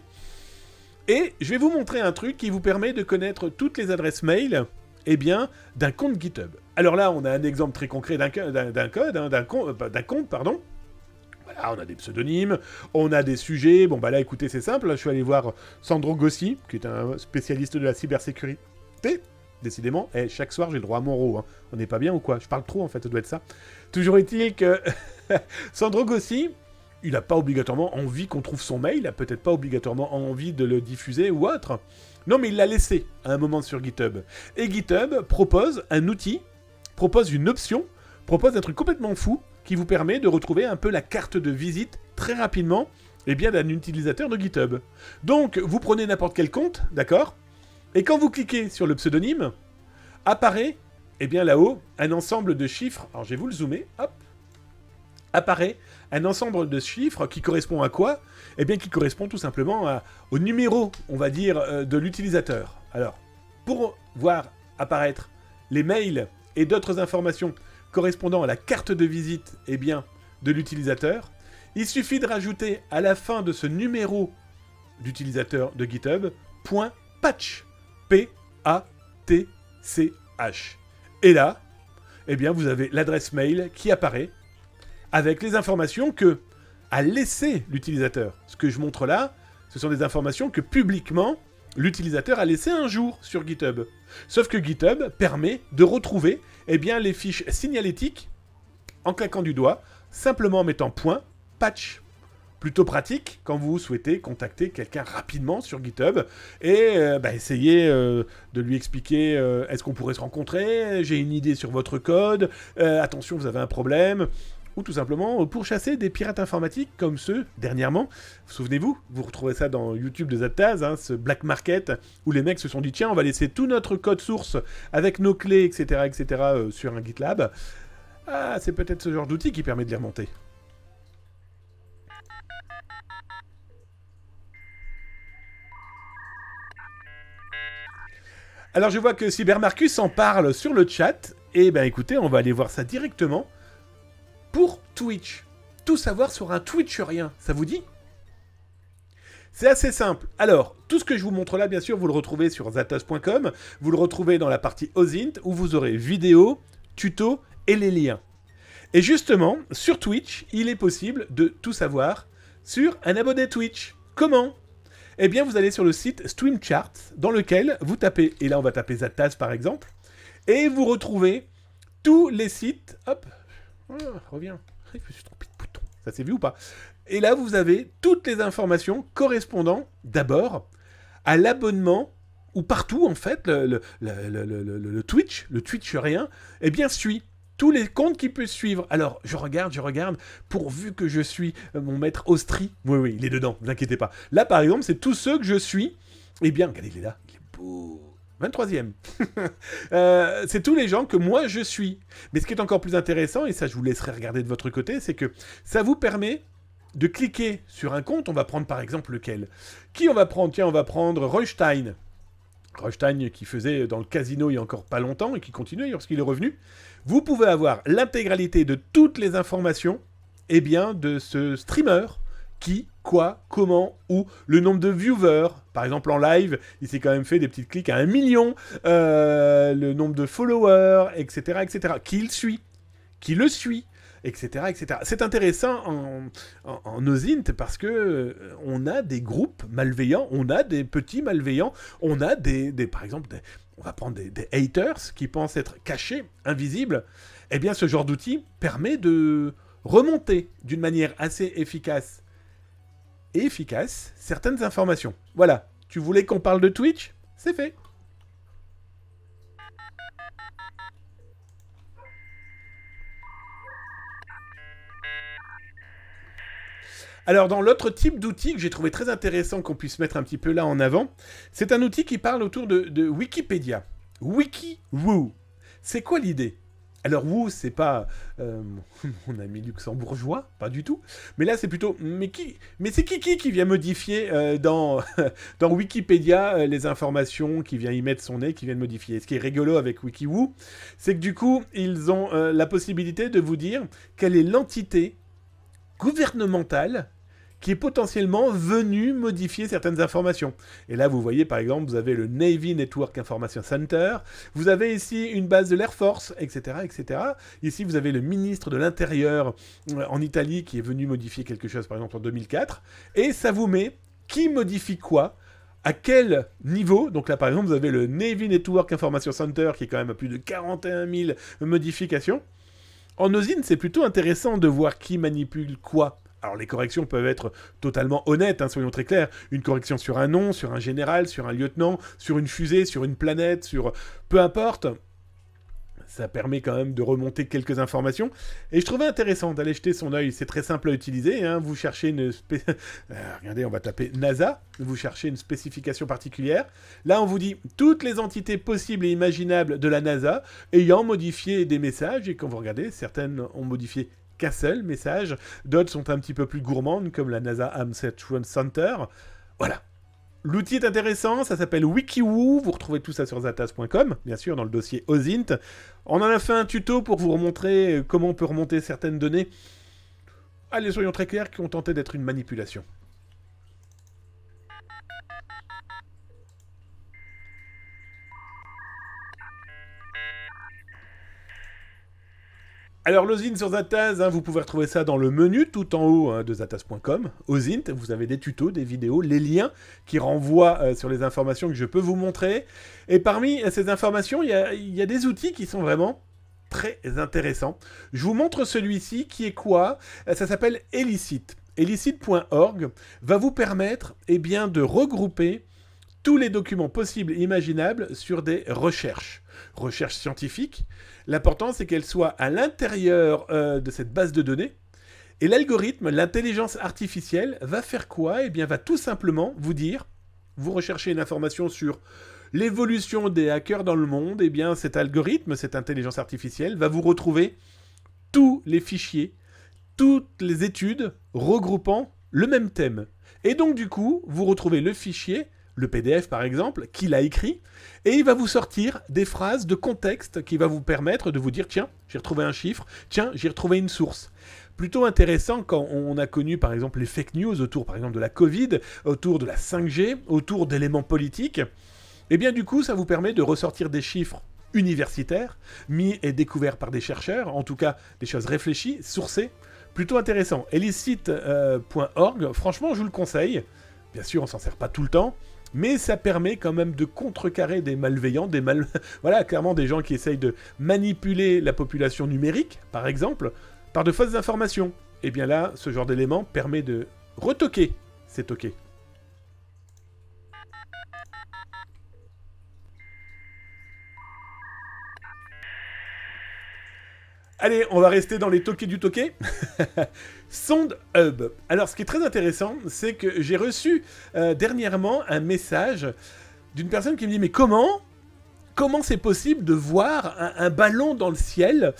Et je vais vous montrer un truc qui vous permet de connaître toutes les adresses mail d'un compte GitHub. Alors là, on a un exemple très concret d'un compte. Voilà, on a des pseudonymes, on a des sujets. Bon, bah là, écoutez, c'est simple. Là, je suis allé voir Sandro Gossi, qui est un spécialiste de la cybersécurité. Décidément, chaque soir, j'ai le droit à mon rôle. Hein. On n'est pas bien ou quoi? Je parle trop, en fait, ça doit être ça. Toujours est-il que Sandro Gossi, il n'a pas obligatoirement envie qu'on trouve son mail, il n'a peut-être pas obligatoirement envie de le diffuser ou autre. Non, mais il l'a laissé à un moment sur GitHub. Et GitHub propose un outil, propose une option, propose un truc complètement fou qui vous permet de retrouver un peu la carte de visite très rapidement et bien d'un utilisateur de GitHub. Donc, vous prenez n'importe quel compte, d'accord? Et quand vous cliquez sur le pseudonyme, apparaît, eh bien là-haut, un ensemble de chiffres. Alors, je vais vous le zoomer, hop. Apparaît un ensemble de chiffres qui correspond à quoi? Eh bien, qui correspond tout simplement au numéro, on va dire, de l'utilisateur. Alors, pour voir apparaître les mails et d'autres informations correspondant à la carte de visite, eh bien, de l'utilisateur, il suffit de rajouter à la fin de ce numéro d'utilisateur de GitHub, .patch, P-A-T-C-H. Et là, eh bien, vous avez l'adresse mail qui apparaît avec les informations que a laissé l'utilisateur. Ce que je montre là, ce sont des informations que publiquement l'utilisateur a laissées un jour sur GitHub. Sauf que GitHub permet de retrouver eh bien, les fiches signalétiques en claquant du doigt, simplement en mettant .patch. Plutôt pratique quand vous souhaitez contacter quelqu'un rapidement sur GitHub et essayer de lui expliquer est-ce qu'on pourrait se rencontrer, j'ai une idée sur votre code, attention vous avez un problème, ou tout simplement pour chasser des pirates informatiques comme ceux dernièrement. Souvenez-vous, vous retrouvez ça dans YouTube de Zattaz, hein, ce black market où les mecs se sont dit tiens on va laisser tout notre code source avec nos clés etc. Sur un GitLab. Ah c'est peut-être ce genre d'outil qui permet de les remonter. Alors je vois que Cybermarcus en parle sur le chat, et ben écoutez, on va aller voir ça directement pour Twitch. Tout savoir sur un Twitcherien, ça vous dit? C'est assez simple. Alors, tout ce que je vous montre là, bien sûr, vous le retrouvez sur zattaz.com, vous le retrouvez dans la partie OSINT, où vous aurez vidéo, tuto et les liens. Et justement, sur Twitch, il est possible de tout savoir sur un abonné Twitch. Comment? Eh bien, vous allez sur le site StreamCharts, dans lequel vous tapez, et là on va taper Zattaz par exemple, et vous retrouvez tous les sites, hop, reviens, je me suis trompé de bouton, ça s'est vu ou pas? Et là vous avez toutes les informations correspondant d'abord à l'abonnement, ou partout en fait, le Twitch, le Twitcherien, eh bien suit tous les comptes qui peuvent suivre. Alors, je regarde, pourvu que je suis mon maître Austri. Oui, il est dedans, ne vous inquiétez pas. Là, par exemple, c'est tous ceux que je suis. Eh bien, regardez, il est là, il est beau. 23e. C'est tous les gens que moi, je suis. Mais ce qui est encore plus intéressant, et ça, je vous laisserai regarder de votre côté, c'est que ça vous permet de cliquer sur un compte. On va prendre, par exemple, lequel? Qui on va prendre? Tiens, on va prendre Roystein. Roystein qui faisait dans le casino il y a encore pas longtemps et qui continue lorsqu'il est revenu. Vous pouvez avoir l'intégralité de toutes les informations eh bien, de ce streamer, qui, quoi, comment, où, le nombre de viewers, par exemple en live, il s'est quand même fait des petites clics à 1 million, le nombre de followers, etc., qui le suit, etc. C'est intéressant en OSINT parce que on a des groupes malveillants, on a des petits malveillants, on a par exemple, on va prendre des haters qui pensent être cachés, invisibles. Eh bien, ce genre d'outil permet de remonter d'une manière assez efficace certaines informations. Voilà, tu voulais qu'on parle de Twitch? C'est fait. Alors, dans l'autre type d'outil que j'ai trouvé très intéressant qu'on puisse mettre un petit peu là en avant, c'est un outil qui parle autour de Wikipédia. WikiWoo. C'est quoi l'idée? Alors, Woo, c'est pas mon ami luxembourgeois, pas du tout. Mais là, c'est plutôt... Mais c'est qui vient modifier dans Wikipédia les informations, qui vient y mettre son nez, qui vient modifier. Ce qui est rigolo avec WikiWoo, c'est que du coup, ils ont la possibilité de vous dire quelle est l'entité gouvernementale qui est potentiellement venu modifier certaines informations. Et là, vous voyez, par exemple, vous avez le Navy Network Information Center, vous avez ici une base de l'Air Force, etc. Ici, vous avez le ministre de l'Intérieur en Italie qui est venu modifier quelque chose, par exemple, en 2004, et ça vous met qui modifie quoi À quel niveau? Donc là, par exemple, vous avez le Navy Network Information Center qui est quand même à plus de 41 000 modifications. En OSINT, c'est plutôt intéressant de voir qui manipule quoi. Alors les corrections peuvent être totalement honnêtes, hein, soyons très clairs. Une correction sur un nom, sur un général, sur un lieutenant, sur une fusée, sur une planète, sur... peu importe. Ça permet quand même de remonter quelques informations. Et je trouvais intéressant d'aller jeter son œil. C'est très simple à utiliser. Hein. Vous cherchez une... regardez, on va taper NASA. Vous cherchez une spécification particulière. Là, on vous dit toutes les entités possibles et imaginables de la NASA ayant modifié des messages. Et quand vous regardez, certaines ont modifié qu'un seul message. D'autres sont un petit peu plus gourmandes, comme la NASA Research Center. Voilà. L'outil est intéressant, ça s'appelle WikiWoo, vous retrouvez tout ça sur zatas.com, bien sûr dans le dossier OSINT. On en a fait un tuto pour vous remontrer comment on peut remonter certaines données. Allez, soyons très clairs, qui ont tenté d'être une manipulation. Alors l'OSINT sur Zatas, hein, vous pouvez retrouver ça dans le menu tout en haut hein, de zatas.com. OSINT, vous avez des tutos, des vidéos, les liens qui renvoient sur les informations que je peux vous montrer. Et parmi ces informations, il y a des outils qui sont vraiment très intéressants. Je vous montre celui-ci qui est quoi? Ça s'appelle Elicit. Elicit.org va vous permettre bien, de regrouper tous les documents possibles et imaginables sur des recherches. Recherches scientifiques. L'important, c'est qu'elles soient à l'intérieur de cette base de données. Et l'algorithme, l'intelligence artificielle, va faire quoi? Eh bien, va tout simplement vous dire, vous recherchez une information sur l'évolution des hackers dans le monde, eh bien, cet algorithme, cette intelligence artificielle, va vous retrouver tous les fichiers, toutes les études regroupant le même thème. Et donc, du coup, vous retrouvez le fichier, le PDF par exemple, qu'il a écrit, et il va vous sortir des phrases de contexte qui va vous permettre de vous dire « Tiens, j'ai retrouvé un chiffre, tiens, j'ai retrouvé une source ». Plutôt intéressant quand on a connu par exemple les fake news autour par exemple de la Covid, autour de la 5G, autour d'éléments politiques. Et bien du coup, ça vous permet de ressortir des chiffres universitaires, mis et découverts par des chercheurs, en tout cas des choses réfléchies, sourcées. Plutôt intéressant. Elicit.org, franchement, je vous le conseille. Bien sûr, on s'en sert pas tout le temps. Mais ça permet quand même de contrecarrer des malveillants, voilà, clairement des gens qui essayent de manipuler la population numérique, par exemple, par de fausses informations. Et bien là, ce genre d'élément permet de retoquer ces toqués. Allez, on va rester dans les toqués du toqué. SondeHub. Alors, ce qui est très intéressant, c'est que j'ai reçu dernièrement un message d'une personne qui me dit « Mais comment c'est possible de voir un ballon dans le ciel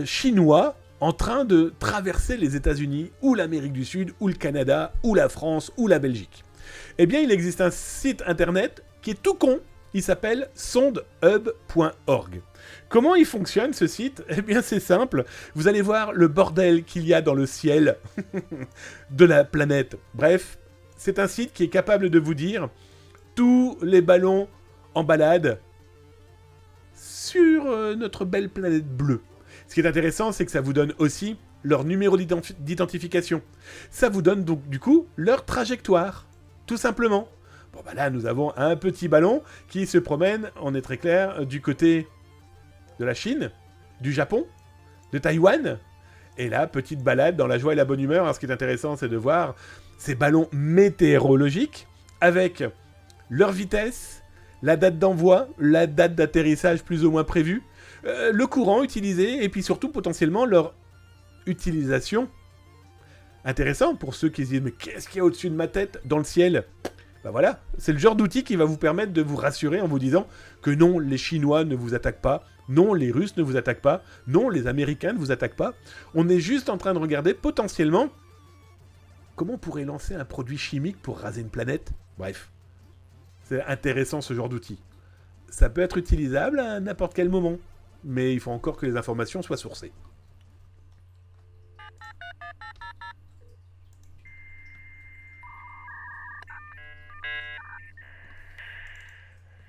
chinois en train de traverser les États-Unis, ou l'Amérique du Sud, ou le Canada, ou la France, ou la Belgique ?» Eh bien, il existe un site internet qui est tout con. Il s'appelle sondehub.org. Comment il fonctionne ce site? Eh bien c'est simple, vous allez voir le bordel qu'il y a dans le ciel de la planète. Bref, c'est un site qui est capable de vous dire tous les ballons en balade sur notre belle planète bleue. Ce qui est intéressant, c'est que ça vous donne aussi leur numéro d'identification. Ça vous donne donc du coup leur trajectoire, tout simplement. Bon bah là, nous avons un petit ballon qui se promène, on est très clair, du côté de la Chine, du Japon, de Taïwan. Et là, petite balade dans la joie et la bonne humeur. Alors, ce qui est intéressant, c'est de voir ces ballons météorologiques avec leur vitesse, la date d'envoi, la date d'atterrissage plus ou moins prévue, le courant utilisé, et puis surtout, potentiellement, leur utilisation. Intéressant pour ceux qui se disent « Mais qu'est-ce qu'il y a au-dessus de ma tête dans le ciel ?» Ben voilà, c'est le genre d'outil qui va vous permettre de vous rassurer en vous disant que non, les Chinois ne vous attaquent pas, non, les Russes ne vous attaquent pas, non, les Américains ne vous attaquent pas. On est juste en train de regarder potentiellement comment on pourrait lancer un produit chimique pour raser une planète. Bref, c'est intéressant ce genre d'outil. Ça peut être utilisable à n'importe quel moment, mais il faut encore que les informations soient sourcées.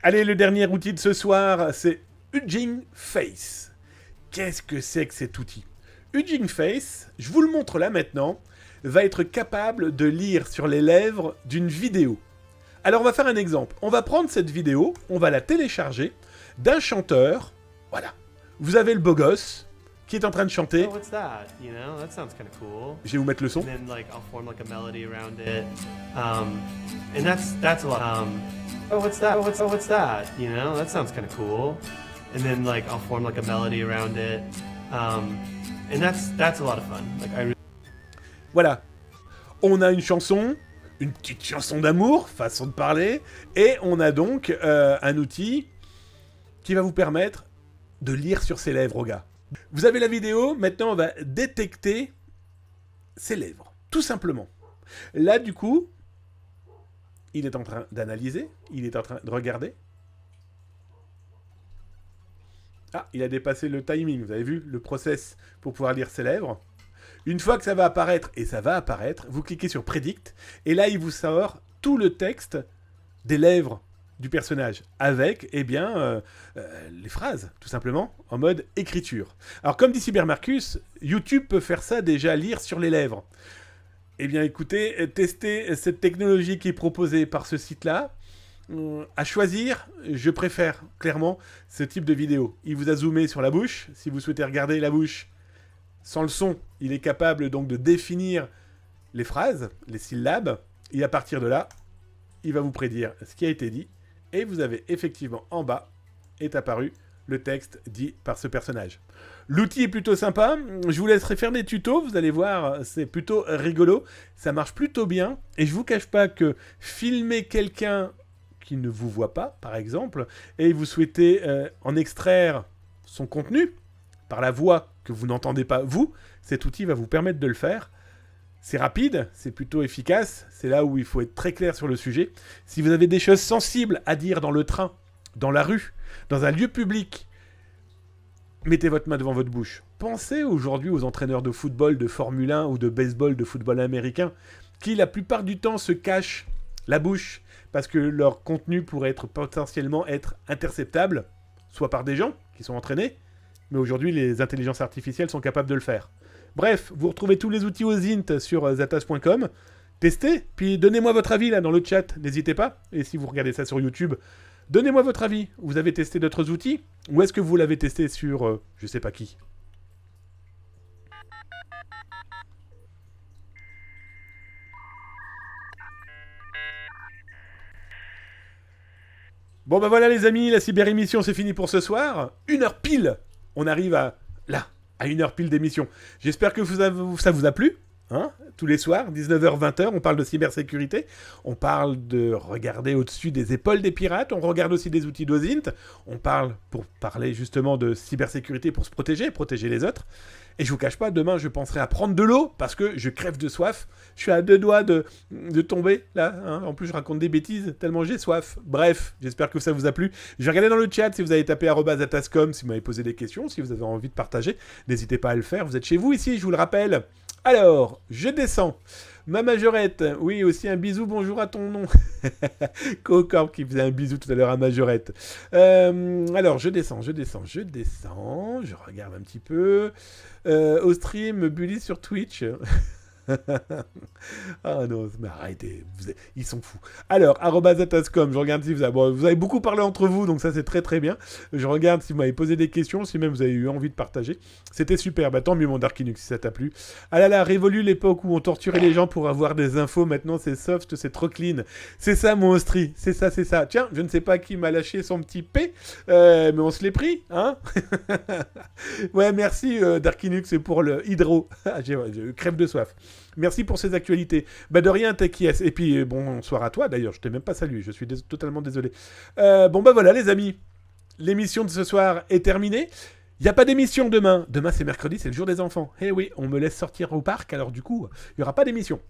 Allez, le dernier outil de ce soir, c'est Hugging Face. Qu'est-ce que c'est que cet outil? Hugging Face, je vous le montre là maintenant, va être capable de lire sur les lèvres d'une vidéo. Alors on va faire un exemple. On va prendre cette vidéo, on va la télécharger d'un chanteur. Voilà. Vous avez le beau gosse qui est en train de chanter. Oh, what's that? You know, that sounds kind of cool. Je vais vous mettre le son. And then like I'll form like a melody around it. And that's a lot. Oh, what's that? What's that? You know, that sounds kind of cool. And then like I'll form like a melody around it. And that's a lot of fun. Like I really... Voilà. On a une chanson, une petite chanson d'amour, façon de parler, et on a donc un outil qui va vous permettre de lire sur ses lèvres, gars. Vous avez la vidéo, maintenant on va détecter ses lèvres, tout simplement. Là, du coup, il est en train d'analyser, il est en train de regarder. Ah, il a dépassé le timing, vous avez vu, le process pour pouvoir lire ses lèvres. Une fois que ça va apparaître, et ça va apparaître, vous cliquez sur Predict, et là, il vous sort tout le texte des lèvres du personnage, avec, eh bien, les phrases, tout simplement, en mode écriture. Alors, comme dit Cybermarcus, YouTube peut faire ça déjà, lire sur les lèvres. Eh bien, écoutez, testez cette technologie qui est proposée par ce site-là. À choisir, je préfère clairement ce type de vidéo. Il vous a zoomé sur la bouche. Si vous souhaitez regarder la bouche sans le son, il est capable donc de définir les phrases, les syllabes. Et à partir de là, il va vous prédire ce qui a été dit. Et vous avez effectivement en bas est apparu le texte dit par ce personnage. L'outil est plutôt sympa. Je vous laisserai faire des tutos. Vous allez voir, c'est plutôt rigolo. Ça marche plutôt bien. Et je vous cache pas que filmer quelqu'un qui ne vous voit pas, par exemple, et vous souhaitez en extraire son contenu par la voix que vous n'entendez pas, vous, cet outil va vous permettre de le faire. C'est rapide, c'est plutôt efficace, c'est là où il faut être très clair sur le sujet. Si vous avez des choses sensibles à dire dans le train, dans la rue, dans un lieu public, mettez votre main devant votre bouche. Pensez aujourd'hui aux entraîneurs de football, de Formule 1 ou de baseball, de football américain, qui la plupart du temps se cachent la bouche parce que leur contenu pourrait potentiellement être interceptable, soit par des gens qui sont entraînés, mais aujourd'hui les intelligences artificielles sont capables de le faire. Bref, vous retrouvez tous les outils OSINT sur zatas.com. Testez, puis donnez-moi votre avis là dans le chat, n'hésitez pas. Et si vous regardez ça sur YouTube, donnez-moi votre avis. Vous avez testé d'autres outils? Ou est-ce que vous l'avez testé sur je sais pas qui? Bon bah voilà les amis, la cyber-émission c'est fini pour ce soir. 1h pile, on arrive à 1h pile d'émission. J'espère que ça vous a plu. Hein, tous les soirs, 19h, 20h, on parle de cybersécurité, on parle de regarder au-dessus des épaules des pirates, on regarde aussi des outils d'OSINT, on parle pour parler justement de cybersécurité pour se protéger les autres. Et je vous cache pas, demain je penserai à prendre de l'eau parce que je crève de soif. Je suis à 2 doigts de tomber là. Hein. En plus je raconte des bêtises tellement j'ai soif. Bref, j'espère que ça vous a plu. Je vais regarder dans le chat si vous avez tapé @atascom, si vous m'avez posé des questions, si vous avez envie de partager. N'hésitez pas à le faire, vous êtes chez vous ici, je vous le rappelle. Alors, je descends. Ma Majorette, oui, aussi un bisou, bonjour à ton nom. Cocorp qui faisait un bisou tout à l'heure à Majorette. Alors, je descends. Je regarde un petit peu. Au stream, Bully sur Twitch. Ah non, mais arrêtez, ils sont fous. Alors, @atascom, je regarde si vous avez beaucoup parlé entre vous, donc ça c'est très très bien. Je regarde si vous m'avez posé des questions, si même vous avez eu envie de partager. C'était super, bah tant mieux mon Darkinux si ça t'a plu. Ah là là, révolue l'époque où on torturait les gens pour avoir des infos, maintenant c'est soft, c'est trop clean. C'est ça mon Ostri, c'est ça. Tiens, je ne sais pas qui m'a lâché son petit P, mais on se l'est pris, hein. Ouais, merci Darkinux pour le hydro. Je crève de soif. Merci pour ces actualités. Bah de rien, Techies. Et puis bonsoir à toi d'ailleurs, je t'ai même pas salué, je suis totalement désolé. Bon bah voilà les amis, l'émission de ce soir est terminée. Il n'y a pas d'émission demain. Demain c'est mercredi, c'est le jour des enfants. Eh oui, on me laisse sortir au parc, alors du coup, il n'y aura pas d'émission.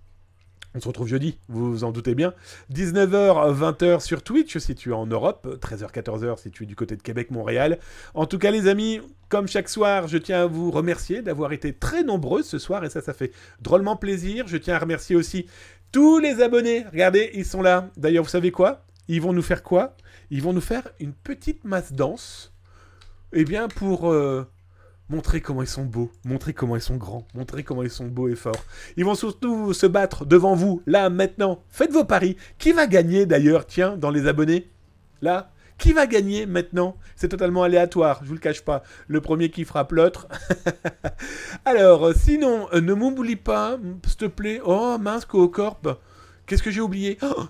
On se retrouve jeudi, vous vous en doutez bien. 19h, 20h sur Twitch si tu es en Europe. 13h, 14h si tu es du côté de Québec, Montréal. En tout cas, les amis, comme chaque soir, je tiens à vous remercier d'avoir été très nombreux ce soir. Et ça fait drôlement plaisir. Je tiens à remercier aussi tous les abonnés. Regardez, ils sont là. D'ailleurs, vous savez quoi? Ils vont nous faire quoi? Ils vont nous faire une petite masse danse. Eh bien, pour Montrez comment ils sont beaux, montrez comment ils sont grands, montrez comment ils sont beaux et forts. Ils vont surtout se battre devant vous, là, maintenant. Faites vos paris. Qui va gagner d'ailleurs, tiens, dans les abonnés? Là, qui va gagner maintenant? C'est totalement aléatoire, je vous le cache pas. Le premier qui frappe l'autre. Alors, sinon, ne m'oublie pas, s'il te plaît. Oh, mince, Coocorp. Qu'est-ce que j'ai oublié? Oh,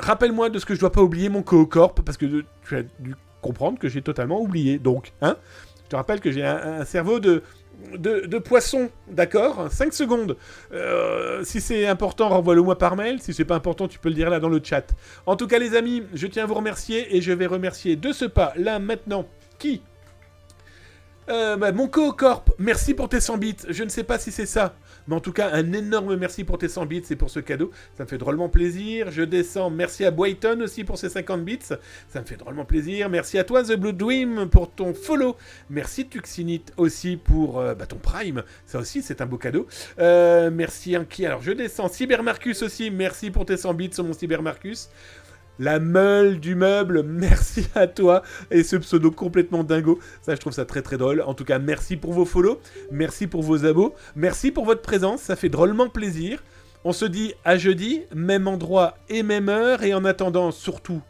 rappelle-moi de ce que je dois pas oublier, mon Coocorp, parce que tu as dû comprendre que j'ai totalement oublié. Donc, hein? Je te rappelle que j'ai un cerveau de poisson, d'accord? 5 secondes. Si c'est important, renvoie-le-moi par mail. Si c'est pas important, tu peux le dire là dans le chat. En tout cas, les amis, je tiens à vous remercier et je vais remercier de ce pas, là, maintenant, qui mon Coocorp, merci pour tes 100 bits. Je ne sais pas si c'est ça, mais en tout cas, un énorme merci pour tes 100 bits et pour ce cadeau. Ça me fait drôlement plaisir. Je descends. Merci à Boyton aussi pour ses 50 bits. Ça me fait drôlement plaisir. Merci à toi, The Blue Dream, pour ton follow. Merci Tuxinite aussi pour ton Prime. Ça aussi, c'est un beau cadeau. Merci Anki. Alors, je descends. Cybermarcus aussi. Merci pour tes 100 bits sur mon Cybermarcus. La meule du meuble, merci à toi. Et ce pseudo complètement dingo, ça je trouve ça très très drôle. En tout cas, merci pour vos follow, merci pour vos abos, merci pour votre présence, ça fait drôlement plaisir. On se dit à jeudi, même endroit et même heure. Et en attendant, surtout,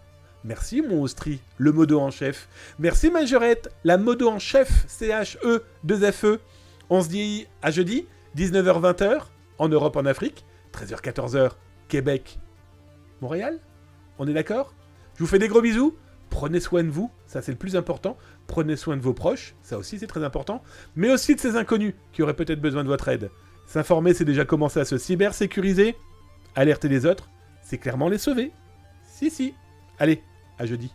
merci mon Austri, le modo en chef. Merci Majorette, la modo en chef, CHE, 2FE. On se dit à jeudi, 19h-20h, en Europe, en Afrique, 13h-14h, Québec, Montréal. On est d'accord? Je vous fais des gros bisous. Prenez soin de vous, ça c'est le plus important. Prenez soin de vos proches, ça aussi c'est très important. Mais aussi de ces inconnus qui auraient peut-être besoin de votre aide. S'informer, c'est déjà commencer à se cybersécuriser. Alerter les autres, c'est clairement les sauver. Si. Allez, à jeudi.